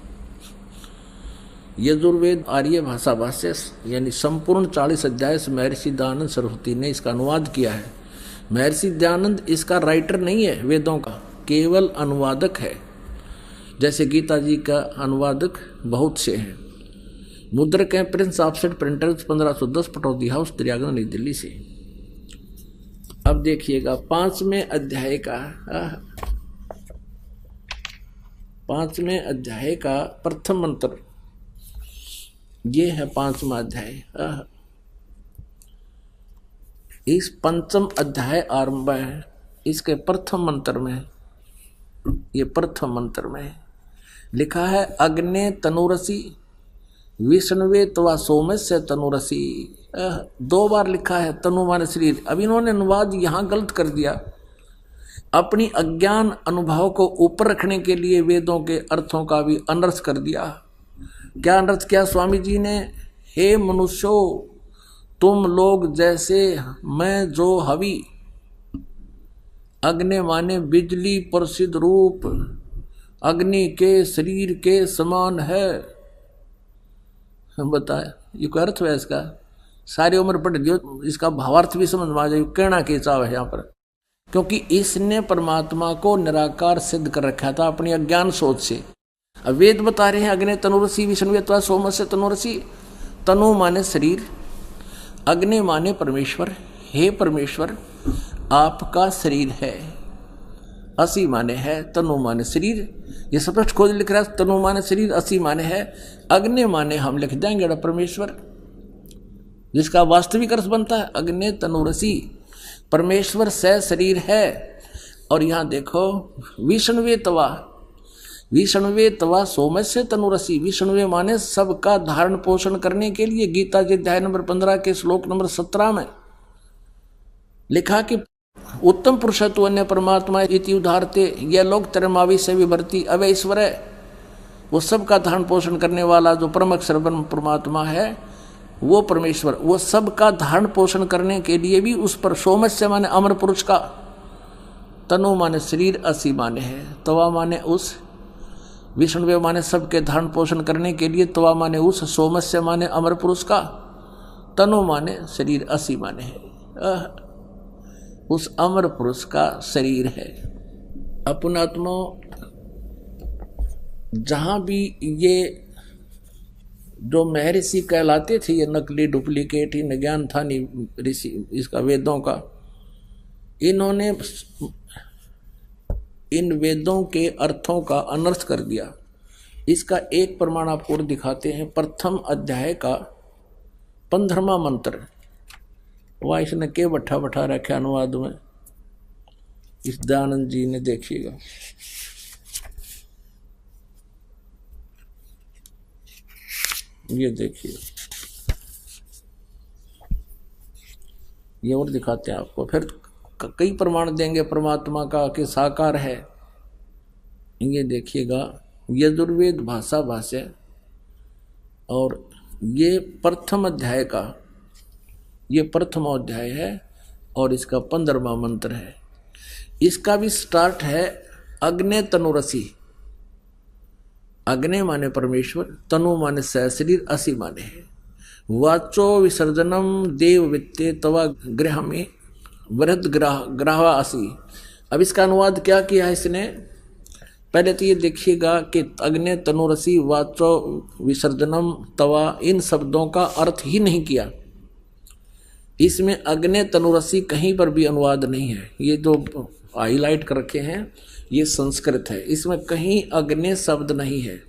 यजुर्वेद आर्य भाषा भाष्य यानी संपूर्ण 40 अध्याय से महर्षि दयानंद सरस्वती ने इसका अनुवाद किया है। महर्षि दयानंद इसका राइटर नहीं है वेदों का, केवल अनुवादक है। जैसे गीता जी का अनुवादक बहुत से हैं। मुद्रक हैं Prince offset printers 1510 Pataudi house Daryaganj नई दिल्ली से। अब देखिएगा 5वें अध्याय का प्रथम मंत्र, ये है 5वां अध्याय। इस 5वां अध्याय आरंभ है इसके प्रथम मंत्र में। ये प्रथम मंत्र में लिखा है अग्ने तनुरसी विष्णुवे तवा सोमस्य तनुरसी। 2 बार लिखा है तनु माने शरीर। अब इन्होंने अनुवाद यहाँ गलत कर दिया। अपनी अज्ञान अनुभव को ऊपर रखने के लिए वेदों के अर्थों का भी अनर्थ कर दिया। क्या अनर्थ किया स्वामी जी ने? हे मनुष्यो, तुम लोग जैसे मैं जो हवि, अग्नि माने बिजली प्रसिद्ध रूप, अग्नि के शरीर के समान है। हम बताए ये क्या अर्थ है इसका? सारी उम्र पढ़ दियो, इसका भावार्थ भी समझ में आ जाए। कहना के चाव है यहाँ पर, क्योंकि इसने परमात्मा को निराकार सिद्ध कर रखा था अपनी अज्ञान सोच से। अब वेद बता रहे हैं अग्नि तनुरसी विष्णु अथवा सोमस्य तनुरसी। तनु माने शरीर, अग्नि माने परमेश्वर। हे परमेश्वर, आपका शरीर है। असी माने है, तनु माने शरीर। ये स्पष्ट खोज लिख रहा है, तनु माने शरीर, असी माने है। अग्नि माने हम लिख देंगे परमेश्वर, जिसका वास्तविक अर्थ बनता है अग्नि तनुरसी। परमेश्वर से शरीर है। और यहाँ देखो विष्णुवे तवा, विष्णुवे तवा सोमस्य तनुरसी। विष्णुवे माने सबका धारण पोषण करने के लिए। गीता जी अध्याय नंबर 15 के श्लोक नंबर 17 में लिखा कि उत्तम पुरुषत्व अन्य परमात्मा इति उदाहरते यह लोग तरमावी से विभर्ती अवय ईश्वर है। वो सबका धारण पोषण करने वाला जो परम अक्षर ब्रह्म परमात्मा है वो परमेश्वर, वो सबका धारण पोषण करने के लिए भी उस पर सोमस्य माने अमर पुरुष का, तनु माने शरीर, असी माने है, तवा माने उस, विष्णुवे माने सबके धारण पोषण करने के लिए, तवा माने उस, सोमस्य माने अमर पुरुष का, तनु माने शरीर, असी माने है उस अमर पुरुष का शरीर है। अपनात्मा जहां भी ये जो महर्षि कहलाते थे, ये नकली डुप्लीकेट ही न ज्ञान था नहीं ऋषि इसका वेदों का, इन्होंने इन वेदों के अर्थों का अनर्थ कर दिया। इसका एक प्रमाण आपको दिखाते हैं। प्रथम अध्याय का 15वां मंत्र, वह इसने के बैठा बैठा रखा अनुवाद में इस दयानंद जी ने। देखिएगा ये देखिए, ये और दिखाते हैं आपको। फिर कई प्रमाण देंगे परमात्मा का कि साकार है। ये देखिएगा यजुर्वेद भाषा भाष्य, और ये प्रथम अध्याय का, ये प्रथम अध्याय है और इसका 15वां मंत्र है। इसका भी स्टार्ट है अग्नि तनुरसी। अग्नि माने परमेश्वर, तनु माने शरीर, असी माने है। वाचो विसर्जनम देव वित्ते तवा गृह में वृद्ध ग्राह असी। अब इसका अनुवाद क्या किया है इसने? पहले तो ये देखिएगा कि अग्नि तनुरसी वाचो विसर्जनम तवा, इन शब्दों का अर्थ ही नहीं किया। इसमें अग्नि तनुरसी कहीं पर भी अनुवाद नहीं है। ये जो हाईलाइट कर रखे हैं ये संस्कृत है, इसमें कहीं अग्नि शब्द नहीं है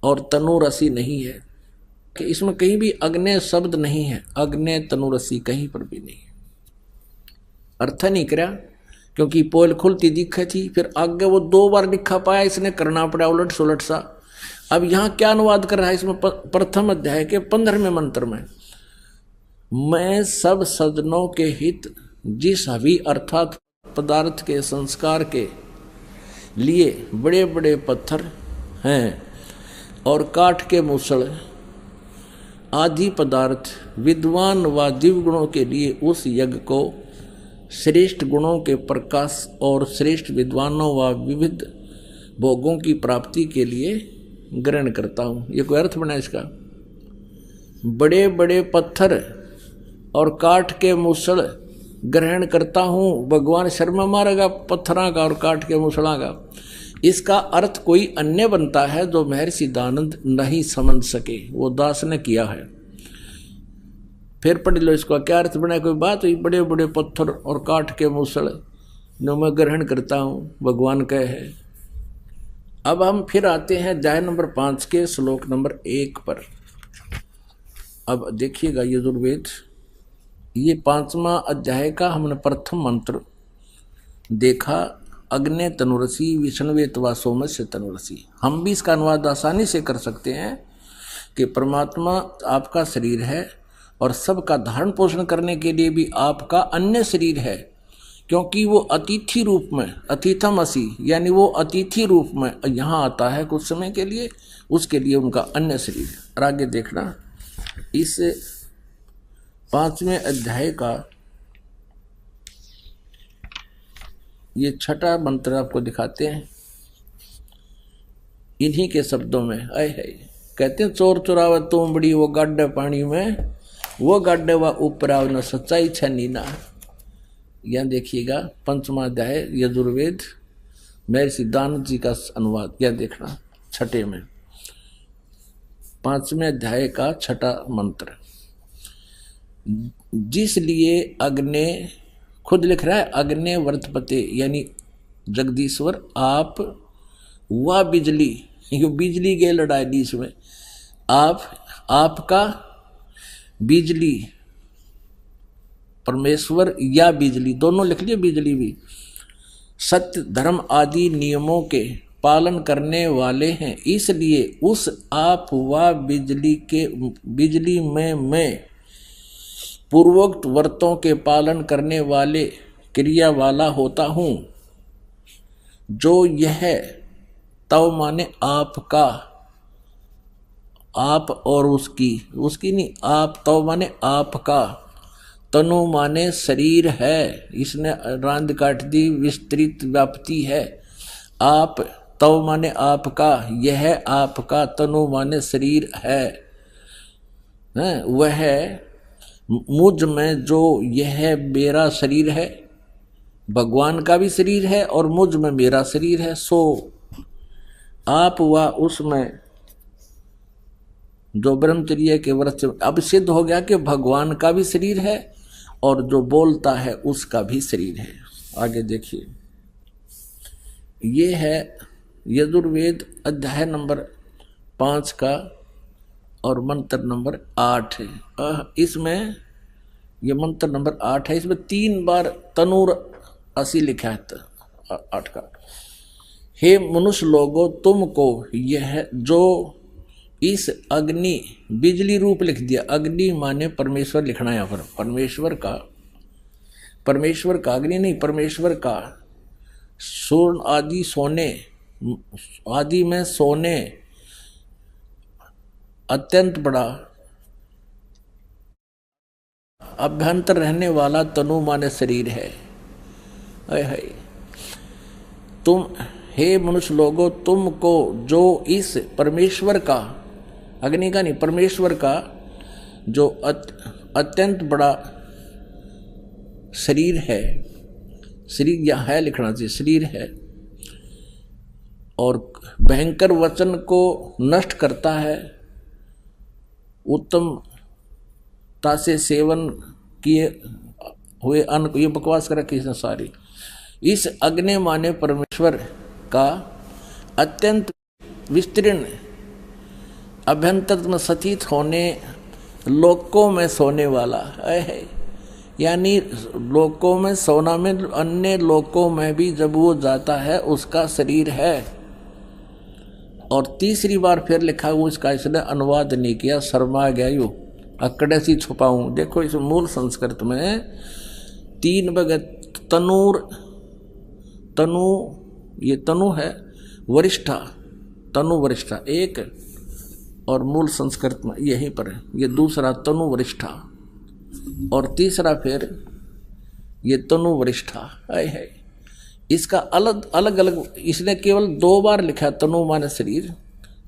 और तनुरसी नहीं है, कि इसमें कहीं भी अग्नि शब्द नहीं है। अग्नि तनुरसी कहीं पर भी नहीं है। अर्थ नहीं करा, क्योंकि पोल खुलती दिखे थी, फिर आगे वो 2 बार लिखा पाया, इसने करना पड़ा उलट सुलट सा। अब यहाँ क्या अनुवाद कर रहा है इसमें? प्रथम अध्याय के 15वें मंत्र में, मैं सब सज्जनों के हित जिस हवि अर्थात पदार्थ के संस्कार के लिए बड़े बड़े पत्थर हैं और काठ के मूसल आदि पदार्थ विद्वान व दिव्य गुणों के लिए उस यज्ञ को श्रेष्ठ गुणों के प्रकाश और श्रेष्ठ विद्वानों व विविध भोगों की प्राप्ति के लिए ग्रहण करता हूँ। ये कोई अर्थ बना इसका? बड़े बड़े पत्थर और काठ के मूसल ग्रहण करता हूँ। भगवान शर्मा मारेगा पत्थरा का और काठ के मूसला का। इसका अर्थ कोई अन्य बनता है जो महर्षि दयानंद नहीं समझ सके, वो दास ने किया है। फिर पढ़ लो इसका क्या अर्थ बना। कोई बात हुई, बड़े बड़े पत्थर और काठ के मूसल जो मैं ग्रहण करता हूँ, भगवान कहे है। अब हम फिर आते हैं अध्याय नंबर 5 के श्लोक नंबर 1 पर। अब देखिएगा यजुर्वेद, ये 5वां अध्याय का हमने प्रथम मंत्र देखा, अग्ने तनुरसी विष्णुवे तवा सोमस्य तनुरसी। हम भी इसका अनुवाद आसानी से कर सकते हैं कि परमात्मा आपका शरीर है और सबका धारण पोषण करने के लिए भी आपका अन्य शरीर है, क्योंकि वो अतिथि रूप में, अतिथम असि, यानी वो अतिथि रूप में यहाँ आता है कुछ समय के लिए, उसके लिए उनका अन्य शरीर है। और आगे देखना, इस 5वें अध्याय का ये 6ठा मंत्र आपको दिखाते हैं इन्हीं के शब्दों में। आए है कहते हैं, चोर चुरावा तुम बड़ी वो गाड्डे पानी में, वो गाड्डे व ऊपर आव न सच्चाई छनी ना। यहाँ देखिएगा 5वां अध्याय यजुर्वेद महर्षि दयानंद जी का अनुवाद। यह देखना 6ठे में 5वें अध्याय का 6ठा मंत्र। जिसलिए अग्ने, खुद लिख रहा है, अग्ने वर्तपते यानी जगदीश्वर आप, वह बिजली, ये बिजली के लड़ाई दी इसमें, आपका बिजली, परमेश्वर या बिजली, दोनों लिख लिए, बिजली भी, सत्य धर्म आदि नियमों के पालन करने वाले हैं। इसलिए उस आप व बिजली में मैं पूर्वोक्त व्रतों के पालन करने वाले क्रिया वाला होता हूँ। जो यह तव माने आपका, आप और उसकी नहीं, आप तव माने आपका, तनु माने शरीर है, इसने रांद काट दी, विस्तृत व्याप्ति है। आप तव माने आपका, यह आपका, तनु माने शरीर है, वह मुझ में जो यह मेरा शरीर है, भगवान का भी शरीर है और मुझ में मेरा शरीर है। सो आप व उसमें जो ब्रह्मचर्य के व्रत से अब सिद्ध हो गया कि भगवान का भी शरीर है और जो बोलता है उसका भी शरीर है। आगे देखिए, ये है यजुर्वेद अध्याय नंबर 5 का और मंत्र नंबर 8 है। इसमें ये मंत्र नंबर 8 है, इसमें 3 बार तनुर असी लिखा है 8 का। हे मनुष्य लोगों, तुमको यह जो इस अग्नि, बिजली रूप लिख दिया, अग्नि माने परमेश्वर लिखना है यहाँ पर, परमेश्वर का अग्नि नहीं, परमेश्वर का स्वर्ण आदि सोने आदि में सोने अत्यंत बड़ा अभ्यंतर रहने वाला तनु माने शरीर है। तुम हे मनुष्य लोगों, तुमको जो इस परमेश्वर का, अग्नि का नहीं, परमेश्वर का जो अत्यंत बड़ा शरीर है, शरीर या है लिखना चाहिए, शरीर है, और भयंकर वचन को नष्ट करता है, उत्तमता से सेवन किए हुए अन्न को, ये बकवास कर रखी है सारी। इस अग्नि माने परमेश्वर का अत्यंत विस्तीर्ण अभ्यंतर में सतीत होने, लोकों में सोने वाला है, यानी लोकों में सोना में, अन्य लोकों में भी जब वो जाता है उसका शरीर है। और तीसरी बार फिर लिखा हुआ, इसका इसने अनुवाद नहीं किया, शर्मा गया यू अकड़े सी छुपाऊं। देखो इस मूल संस्कृत में 3 बगे तनुर, तनु, ये तनु है, वरिष्ठा, तनु वरिष्ठा एक, और मूल संस्कृत में यहीं पर है, ये दूसरा तनु वरिष्ठा, और तीसरा फिर ये तनु वरिष्ठा है। इसका अलग अलग अलग इसने केवल 2 बार लिखा, तनु माने शरीर,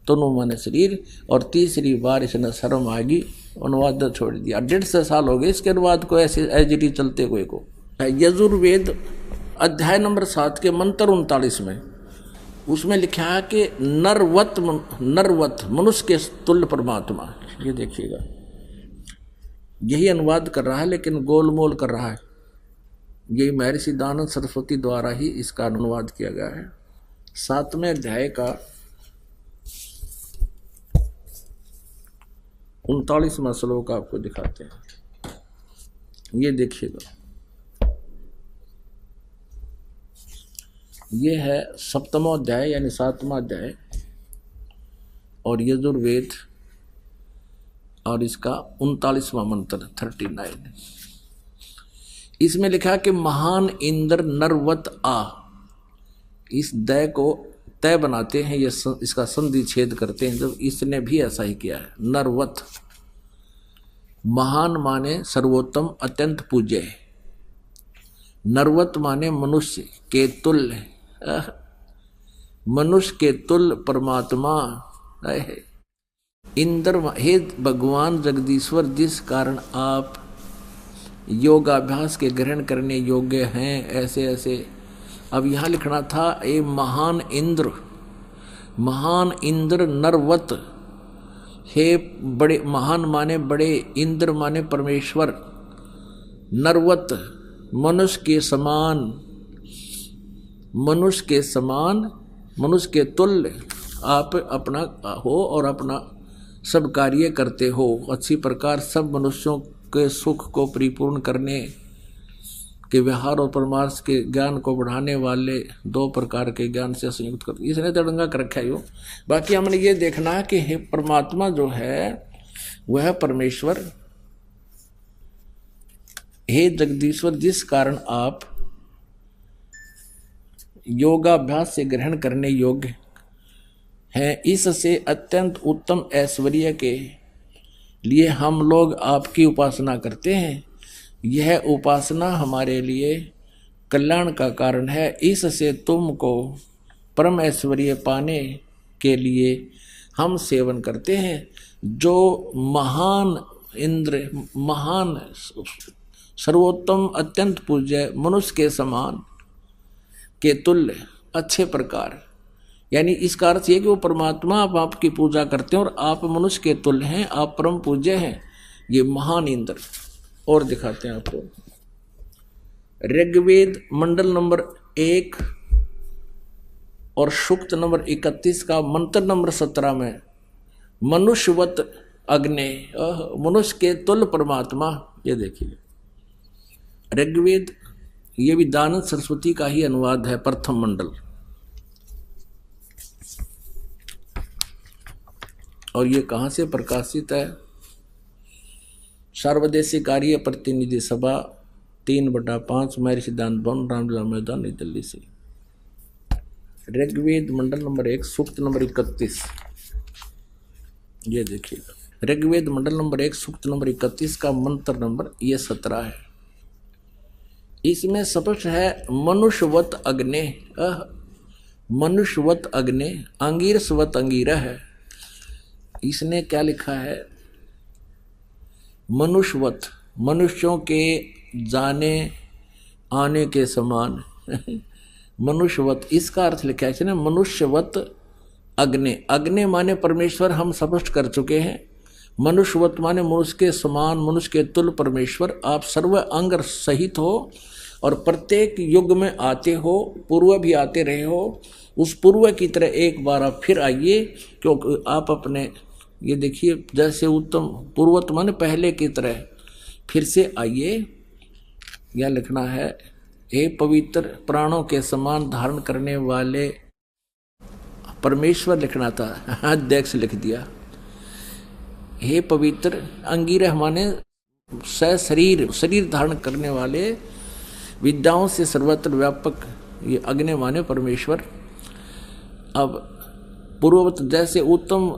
तनु माने शरीर, और तीसरी बार इसने शर्म आएगी अनुवाद छोड़ दिया। 150 साल हो गए इसके अनुवाद को ऐसे एजिटी चलते हुए को। यजुर्वेद अध्याय नंबर 7 के मंत्र 39 में उसमें लिखा है कि नरवत मनुष्य के तुल्य परमात्मा। ये देखिएगा, यही अनुवाद कर रहा है लेकिन गोलमोल कर रहा है। यही महर्षि दयानंद सरस्वती द्वारा ही इसका अनुवाद किया गया है। 7वें अध्याय का 39वां श्लोक आपको दिखाते हैं। ये देखिएगा, ये है 7वां अध्याय यानी 7वां अध्याय और यजुर्वेद, और इसका 39वां मंत्र 39। इसमें लिखा कि महान इंद्र नरवत आ, इस दय को तय बनाते हैं, ये इसका संधि छेद करते हैं। जब इसने भी ऐसा ही किया है। नरवत महान माने सर्वोत्तम अत्यंत पूज्य, नरवत माने मनुष्य के तुल्य, मनुष्य के तुल्य परमात्मा है। इंद्र हे भगवान जगदीश्वर, जिस कारण आप योगाभ्यास के ग्रहण करने योग्य हैं, ऐसे ऐसे। अब यहाँ लिखना था ए महान इंद्र, महान इंद्र नरवत, हे बड़े, महान माने बड़े, इंद्र माने परमेश्वर, नरवत मनुष्य के समान, मनुष्य के समान, मनुष्य के तुल्य आप अपना हो और अपना सब कार्य करते हो। अच्छी प्रकार सब मनुष्यों के सुख को परिपूर्ण करने के व्यवहार और परमार्थ के ज्ञान को बढ़ाने वाले 2 प्रकार के ज्ञान से संयुक्त कर, इसने तड़ंगा कर रखा है। बाकी हमने ये देखना है कि हे परमात्मा जो है वह परमेश्वर, हे जगदीश्वर, जिस कारण आप योगाभ्यास से ग्रहण करने योग्य हैं, इससे अत्यंत उत्तम ऐश्वर्य के लिए हम लोग आपकी उपासना करते हैं। यह उपासना हमारे लिए कल्याण का कारण है। इससे तुमको परम ऐश्वर्य पाने के लिए हम सेवन करते हैं। जो महान इंद्र, महान सर्वोत्तम अत्यंत पूज्य, मनुष्य के समान के तुल्य, अच्छे प्रकार, यानी इसका अर्थ ये कि वो परमात्मा आप आपकी पूजा करते हैं और आप मनुष्य के तुल्य हैं, आप परम पूज्य हैं। ये महान इंद्र। और दिखाते हैं आपको ऋग्वेद मंडल नंबर 1 और सूक्त नंबर 31 का मंत्र नंबर 17 में मनुष्यवत अग्नि, मनुष्य के तुल्य परमात्मा। ये देखिए ऋग्वेद, ये भी दयानंद सरस्वती का ही अनुवाद है, प्रथम मंडल। और ये कहाँ से प्रकाशित है? सर्वदेशी कार्य प्रतिनिधि सभा 3/5 महर्षि दयानंद भवन, रामलीला मैदान, नई दिल्ली से। ऋग्वेद मंडल नंबर 1 सूक्त नंबर 31। ये देखिएगा ऋग्वेद मंडल नंबर 1 सूक्त नंबर 31 का मंत्र नंबर ये 17 है। इसमें स्पष्ट है मनुष्यवत अग्नि, मनुष्यवत अग्नि, अंगीरसवत अंगीरा है। इसने क्या लिखा है? मनुष्यवत, मनुष्यों के जाने आने के समान मनुष्यवत, इसका अर्थ लिखा है इसने मनुष्यवत अग्नि। अग्नि माने परमेश्वर, हम स्पष्ट कर चुके हैं। मनुष्यवत माने मनुष्य के समान, मनुष्य के तुल्य परमेश्वर। आप सर्व अंग सहित हो और प्रत्येक युग में आते हो, पूर्व भी आते रहे हो। उस पूर्व की तरह एक बार आप फिर आइए, क्योंकि आप अपने, ये देखिए जैसे उत्तम पूर्वत माने पहले की तरह फिर से आइए। यह लिखना है हे पवित्र प्राणों के समान धारण करने वाले परमेश्वर, लिखना था, अध्यक्ष लिख दिया। हे पवित्र अंगीरह माने शरीर, शरीर धारण करने वाले, विद्याओं से सर्वत्र व्यापक, ये अग्नि माने परमेश्वर। अब पूर्ववत जैसे उत्तम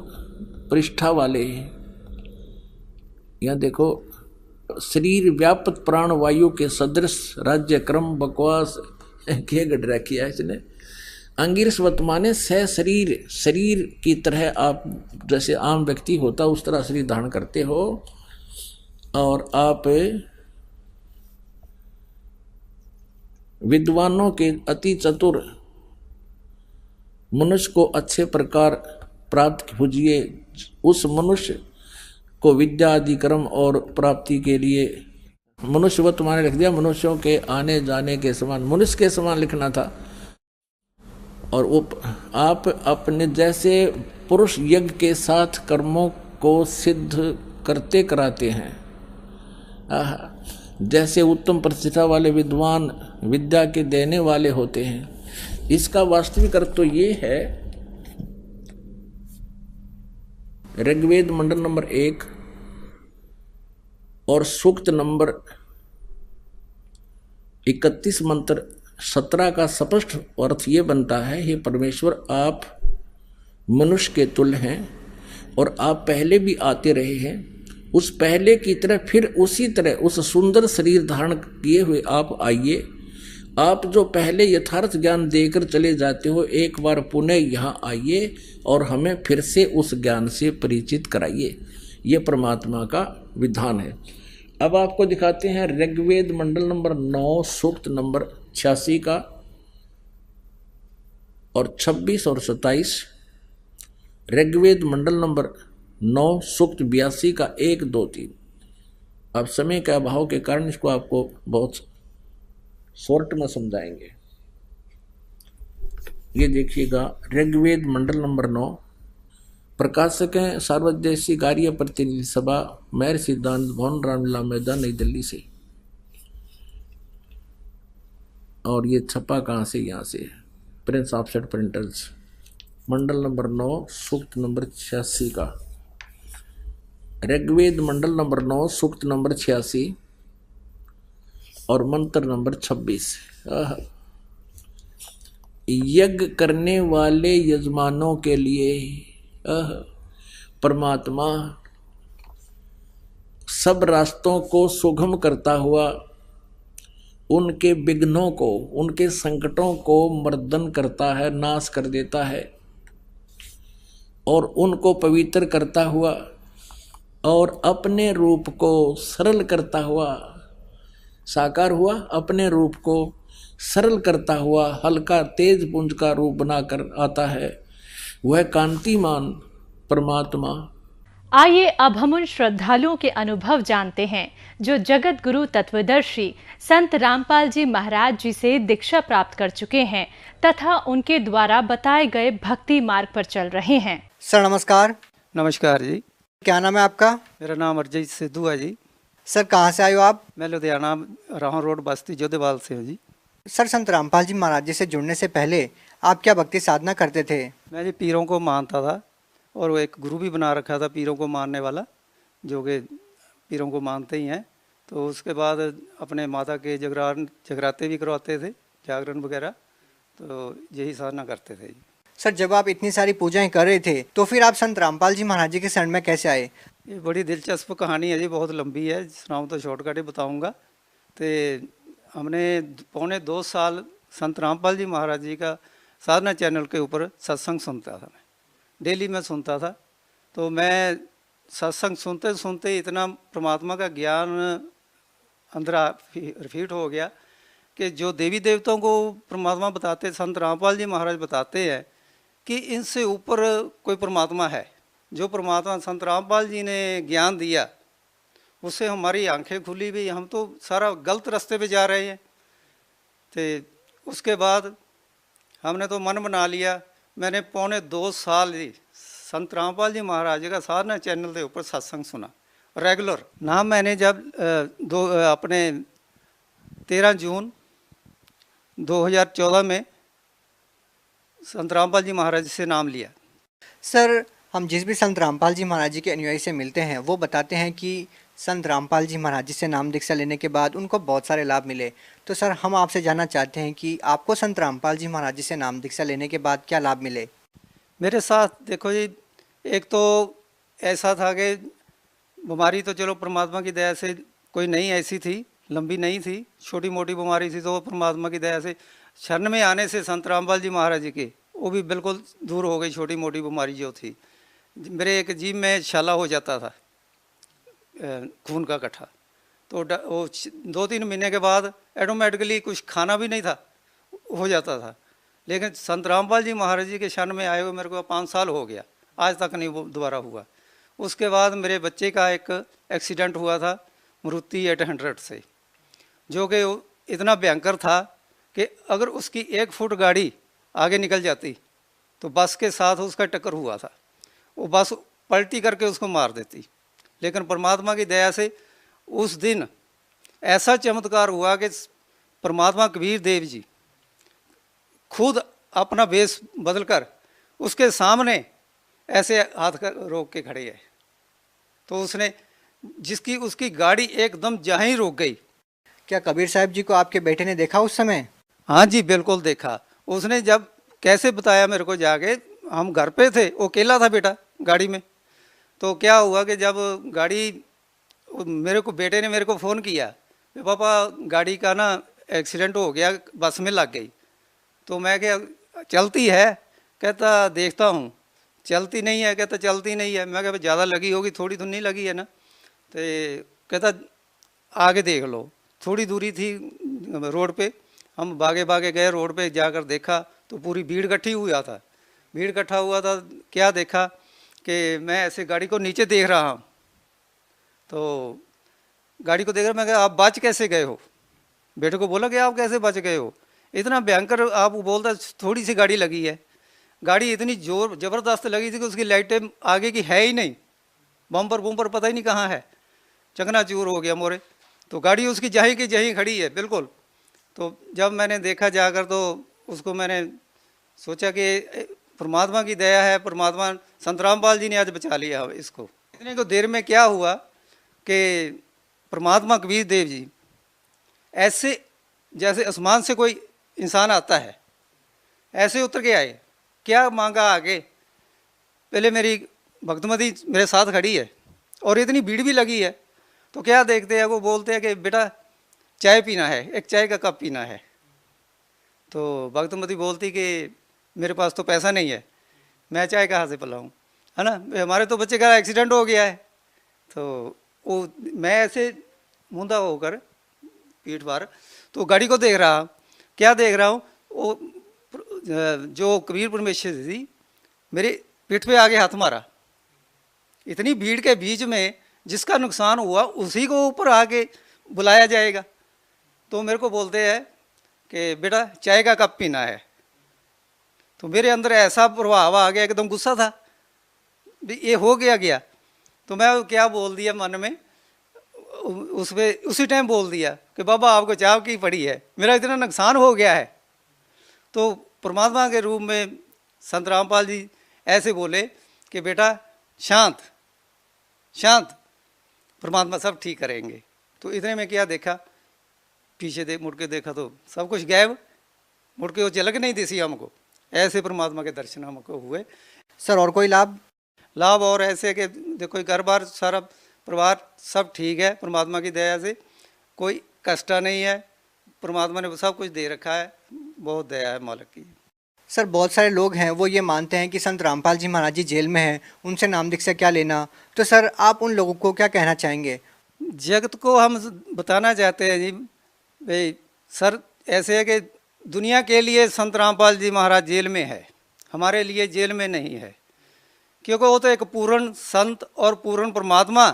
पृष्ठा वाले, यहाँ देखो शरीर व्यापक प्राण वायु के सदृश, राज्य क्रम बकवास क्या गडरा किया इसने। अंगिरस वर्तमाने स शरीर, शरीर की तरह आप जैसे आम व्यक्ति होता उस तरह शरीर धारण करते हो, और आप विद्वानों के अति चतुर मनुष्य को अच्छे प्रकार प्राप्त कीजिए। उस मनुष्य को विद्या आदि कर्म और प्राप्ति के लिए मनुष्यवत माने लिख दिया, मनुष्यों के आने जाने के समान, मनुष्य के समान लिखना था। और वो आप अपने जैसे पुरुष यज्ञ के साथ कर्मों को सिद्ध करते कराते हैं, जैसे उत्तम प्रतिष्ठा वाले विद्वान विद्या के देने वाले होते हैं। इसका वास्तविक अर्थ तो ये है, ऋग्वेद मंडल नंबर 1 और सूक्त नंबर 31 मंत्र 17 का स्पष्ट अर्थ ये बनता है, हे परमेश्वर आप मनुष्य के तुल्य हैं और आप पहले भी आते रहे हैं, उस पहले की तरह फिर उसी तरह उस सुंदर शरीर धारण किए हुए आप आइए। आप जो पहले यथार्थ ज्ञान देकर चले जाते हो, एक बार पुनः यहाँ आइए और हमें फिर से उस ज्ञान से परिचित कराइए। ये परमात्मा का विधान है। अब आपको दिखाते हैं ऋग्वेद मंडल नंबर 9 सूक्त नंबर 86 का और 26 और 27, ऋग्वेद मंडल नंबर 9 सूक्त 82 का 1, 2, 3। अब समय के अभाव के कारण इसको आपको बहुत शॉर्ट में समझाएंगे। ये देखिएगा, ऋग्वेद मंडल नंबर 9, प्रकाशक हैं सार्वदेशी कार्य प्रतिनिधि सभा, मेहर सिद्धांत भवन, रामलीला मैदान, नई दिल्ली से। और ये छपा कहाँ से? यहाँ से, प्रिंस ऑफसेट प्रिंटर्स, मंडल नंबर 9 सूक्त नंबर 86 का। ऋग्वेद मंडल नंबर 9 सूक्त नंबर 86 और मंत्र नंबर 26। यज्ञ करने वाले यजमानों के लिए परमात्मा सब रास्तों को सुगम करता हुआ उनके विघ्नों को, उनके संकटों को मर्दन करता है, नाश कर देता है, और उनको पवित्र करता हुआ और अपने रूप को सरल करता हुआ, साकार हुआ, अपने रूप को सरल करता हुआ हल्का तेज पुंज का रूप बनाकर आता है, वह कांतिमान परमात्मा। आइए अब हम उन श्रद्धालुओं के अनुभव जानते हैं जो जगत गुरु तत्वदर्शी संत रामपाल जी महाराज जी से दीक्षा प्राप्त कर चुके हैं तथा उनके द्वारा बताए गए भक्ति मार्ग पर चल रहे हैं। सर नमस्कार। नमस्कार जी। क्या नाम है आपका? मेरा नाम अरजीत सिद्धू है जी। सर कहाँ से आए हो आप? मैं लुधियाना राहौं रोड बस्ती जोधेवाल से हूँ जी। सर संत रामपाल जी महाराज जी से जुड़ने से पहले आप क्या भक्ति साधना करते थे? मैं जी पीरों को मानता था और वो एक गुरु भी बना रखा था पीरों को मानने वाला, जो कि पीरों को मानते ही हैं। तो उसके बाद अपने माता के जगराते भी करवाते थे, जागरण वगैरह, तो यही साधना करते थे जी। सर जब आप इतनी सारी पूजाएं कर रहे थे तो फिर आप संत रामपाल जी महाराज जी के शरण में कैसे आए? ये बड़ी दिलचस्प कहानी है जी, बहुत लंबी है, सुनाऊँ तो शॉर्टकट ही बताऊँगा। तो हमने 2.25 साल संत रामपाल जी महाराज जी का साधना चैनल के ऊपर सत्संग सुनता था। मैं डेली में सुनता था। तो मैं सत्संग सुनते सुनते इतना परमात्मा का ज्ञान अंदर रिफीट हो गया कि जो देवी देवताओं को परमात्मा बताते, संत रामपाल जी महाराज बताते हैं कि इनसे ऊपर कोई परमात्मा है। जो परमात्मा संत रामपाल जी ने ज्ञान दिया उससे हमारी आंखें खुली भी, हम तो सारा गलत रास्ते पे जा रहे हैं। तो उसके बाद हमने तो मन बना लिया, मैंने 2.25 साल ही संत रामपाल जी महाराज का साधना चैनल के ऊपर सत्संग सुना रेगुलर। नाम मैंने जब अपने 13 जून 2014 में संत रामपाल जी महाराज से नाम लिया। सर हम जिस भी संत रामपाल जी महाराज जी के अनुयायी से मिलते हैं वो बताते हैं कि संत रामपाल जी महाराज जी से नाम दीक्षा लेने के बाद उनको बहुत सारे लाभ मिले। तो सर हम आपसे जानना चाहते हैं कि आपको संत रामपाल जी महाराज जी से नाम दीक्षा लेने के बाद क्या लाभ मिले? मेरे साथ देखो जी, एक तो ऐसा था कि बीमारी तो चलो परमात्मा की दया से कोई नहीं ऐसी थी, लंबी नहीं थी, छोटी मोटी बीमारी थी, तो परमात्मा की दया से शरण में आने से संत रामपाल जी महाराज जी के वो भी बिल्कुल दूर हो गई, छोटी मोटी बीमारी जो थी। मेरे एक जीभ में छाला हो जाता था, खून का गड्ढा, तो वो 2-3 महीने के बाद ऑटोमेटिकली कुछ खाना भी नहीं था, हो जाता था। लेकिन संत रामपाल जी महाराज जी के शरण में आए हुए मेरे को 5 साल हो गया, आज तक नहीं वो दोबारा हुआ। उसके बाद मेरे बच्चे का एक एक्सीडेंट हुआ था मारुति 800 से, जो कि इतना भयंकर था कि अगर उसकी 1 फुट गाड़ी आगे निकल जाती तो बस के साथ उसका टक्कर हुआ था, वो बस पलटी करके उसको मार देती। लेकिन परमात्मा की दया से उस दिन ऐसा चमत्कार हुआ कि परमात्मा कबीर देव जी खुद अपना वेश बदलकर उसके सामने ऐसे हाथ कर रोक के खड़े है, तो उसने जिसकी उसकी गाड़ी एकदम जहाँ ही रुक गई। क्या कबीर साहब जी को आपके बेटे ने देखा उस समय? हाँ जी, बिल्कुल देखा। उसने जब कैसे बताया मेरे को, जाके हम घर पे थे, वो अकेला था बेटा गाड़ी में। तो क्या हुआ कि जब गाड़ी मेरे को बेटे ने मेरे को फ़ोन किया कि पापा गाड़ी का ना एक्सीडेंट हो गया, बस में लग गई। तो मैं क्या चलती है? कहता देखता हूँ। चलती नहीं है? कहता चलती नहीं है। मैं क्या ज़्यादा लगी होगी, थोड़ी तो नहीं लगी है ना? तो कहता आगे देख लो। थोड़ी दूरी थी रोड पे, हम भागे भागे गए रोड पे, जाकर देखा तो पूरी भीड़ इकट्ठी हुआ था। भीड़ इकट्ठा हुआ था, क्या देखा कि मैं ऐसे गाड़ी को नीचे देख रहा हूँ। तो गाड़ी को देख रहा, मैं कहा आप बच कैसे गए हो? बेटे को बोला कि आप कैसे बच गए हो? इतना भयंकर आप बोलता थोड़ी सी गाड़ी लगी है। गाड़ी इतनी जोर ज़बरदस्त लगी थी कि उसकी लाइटें आगे की है ही नहीं, बम्पर बुम्पर पता ही नहीं कहाँ है, चकनाचूर हो गया मोरे। तो गाड़ी उसकी जहीं की जहीं खड़ी है बिल्कुल। तो जब मैंने देखा जाकर तो उसको मैंने सोचा कि परमात्मा की दया है, परमात्मा संत रामपाल जी ने आज बचा लिया इसको। इतने को देर में क्या हुआ कि परमात्मा कबीर देव जी ऐसे जैसे आसमान से कोई इंसान आता है ऐसे उतर के आए। क्या मांगा आगे? पहले मेरी भक्तमती मेरे साथ खड़ी है और इतनी भीड़ भी लगी है, तो क्या देखते हैं, वो बोलते हैं कि बेटा चाय पीना है, एक चाय का कप पीना है। तो भक्तमती बोलती कि मेरे पास तो पैसा नहीं है, मैं चाय कहाँ से पिलाऊँ, है ना? हमारे तो बच्चे का एक्सीडेंट हो गया है। तो वो मैं ऐसे मूंदा होकर पीठ पर तो गाड़ी को देख रहा, क्या देख रहा हूँ, वो जो कबीर परमेश्वर थी मेरे पीठ पे आगे हाथ मारा। इतनी भीड़ के बीच में जिसका नुकसान हुआ उसी को ऊपर आके बुलाया जाएगा। तो मेरे को बोलते हैं कि बेटा चाय का कप पीना है। तो मेरे अंदर ऐसा प्रभाव आ गया, एकदम गुस्सा था, ये हो गया। तो मैं क्या बोल दिया मन में, उस पे उसी टाइम बोल दिया कि बाबा आपको चाय की पड़ी है, मेरा इतना नुकसान हो गया है। तो परमात्मा के रूप में संत रामपाल जी ऐसे बोले कि बेटा शांत शांत, परमात्मा सब ठीक करेंगे। तो इतने में क्या देखा, पीछे मुड़ के देखा तो सब कुछ गायब, मुड़ के वो झलक नहीं दिसी हमको। ऐसे परमात्मा के दर्शन हमको हुए। सर और कोई लाभ? लाभ और ऐसे कि देखो घर बार सारा परिवार सब ठीक है, परमात्मा की दया से कोई कष्ट नहीं है, परमात्मा ने सब कुछ दे रखा है, बहुत दया है मालिक की। सर बहुत सारे लोग हैं वो ये मानते हैं कि संत रामपाल जी महाराज जी जेल में हैं, उनसे नाम दीक्षा क्या लेना, तो सर आप उन लोगों को क्या कहना चाहेंगे? जगत को हम बताना चाहते हैं जी भाई, सर ऐसे है कि दुनिया के लिए संत रामपाल जी महाराज जेल में है, हमारे लिए जेल में नहीं है, क्योंकि वो तो एक पूर्ण संत और पूर्ण परमात्मा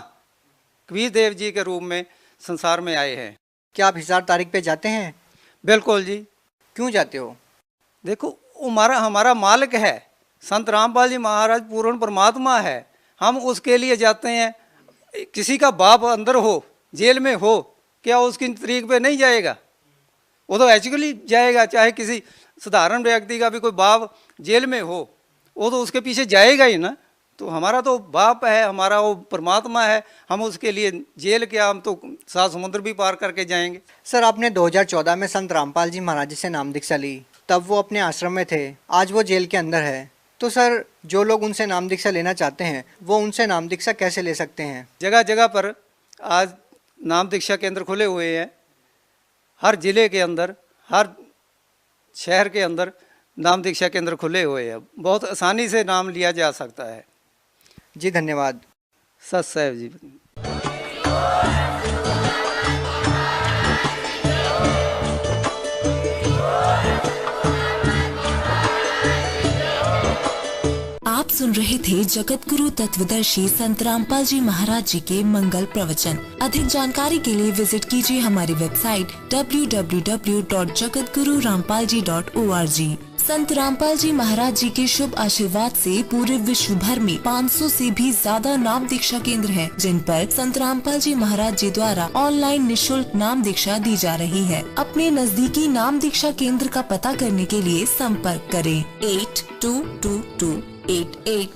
कबीर देव जी के रूप में संसार में आए हैं। क्या आप हिसार तारीख पे जाते हैं? बिल्कुल जी। क्यों जाते हो? देखो हमारा मालिक है, संत रामपाल जी महाराज पूर्ण परमात्मा है, हम उसके लिए जाते हैं। किसी का बाप अंदर हो, जेल में हो, क्या उसकी तरीक पे नहीं जाएगा? वो तो एक्चुअली जाएगा। चाहे किसी साधारण व्यक्ति का भी कोई बाप जेल में हो, वो तो उसके पीछे जाएगा ही ना। तो हमारा तो बाप है, हमारा वो परमात्मा है, हम उसके लिए जेल क्या, हम तो 7 समुद्र भी पार करके जाएंगे। सर आपने 2014 में संत रामपाल जी महाराज जी से नाम दीक्षा ली, तब वो अपने आश्रम में थे, आज वो जेल के अंदर है। तो सर जो लोग उनसे नाम दीक्षा लेना चाहते हैं वो उनसे नाम दीक्षा कैसे ले सकते हैं? जगह जगह पर आज नाम दीक्षा केंद्र खुले हुए हैं, हर जिले के अंदर, हर शहर के अंदर नाम दीक्षा केंद्र खुले हुए हैं, बहुत आसानी से नाम लिया जा सकता है। जी धन्यवाद। सत साहब जी। आप सुन रहे थे जगत गुरु तत्वदर्शी संत रामपाल जी महाराज जी के मंगल प्रवचन। अधिक जानकारी के लिए विजिट कीजिए हमारी वेबसाइट www.jagatgururampalji.org। संत रामपाल जी महाराज जी के शुभ आशीर्वाद से पूरे विश्व भर में 500 से भी ज्यादा नाम दीक्षा केंद्र हैं, जिन पर संत रामपाल जी महाराज जी द्वारा ऑनलाइन निशुल्क नाम दीक्षा दी जा रही है। अपने नजदीकी नाम दीक्षा केंद्र का पता करने के लिए संपर्क करें 822288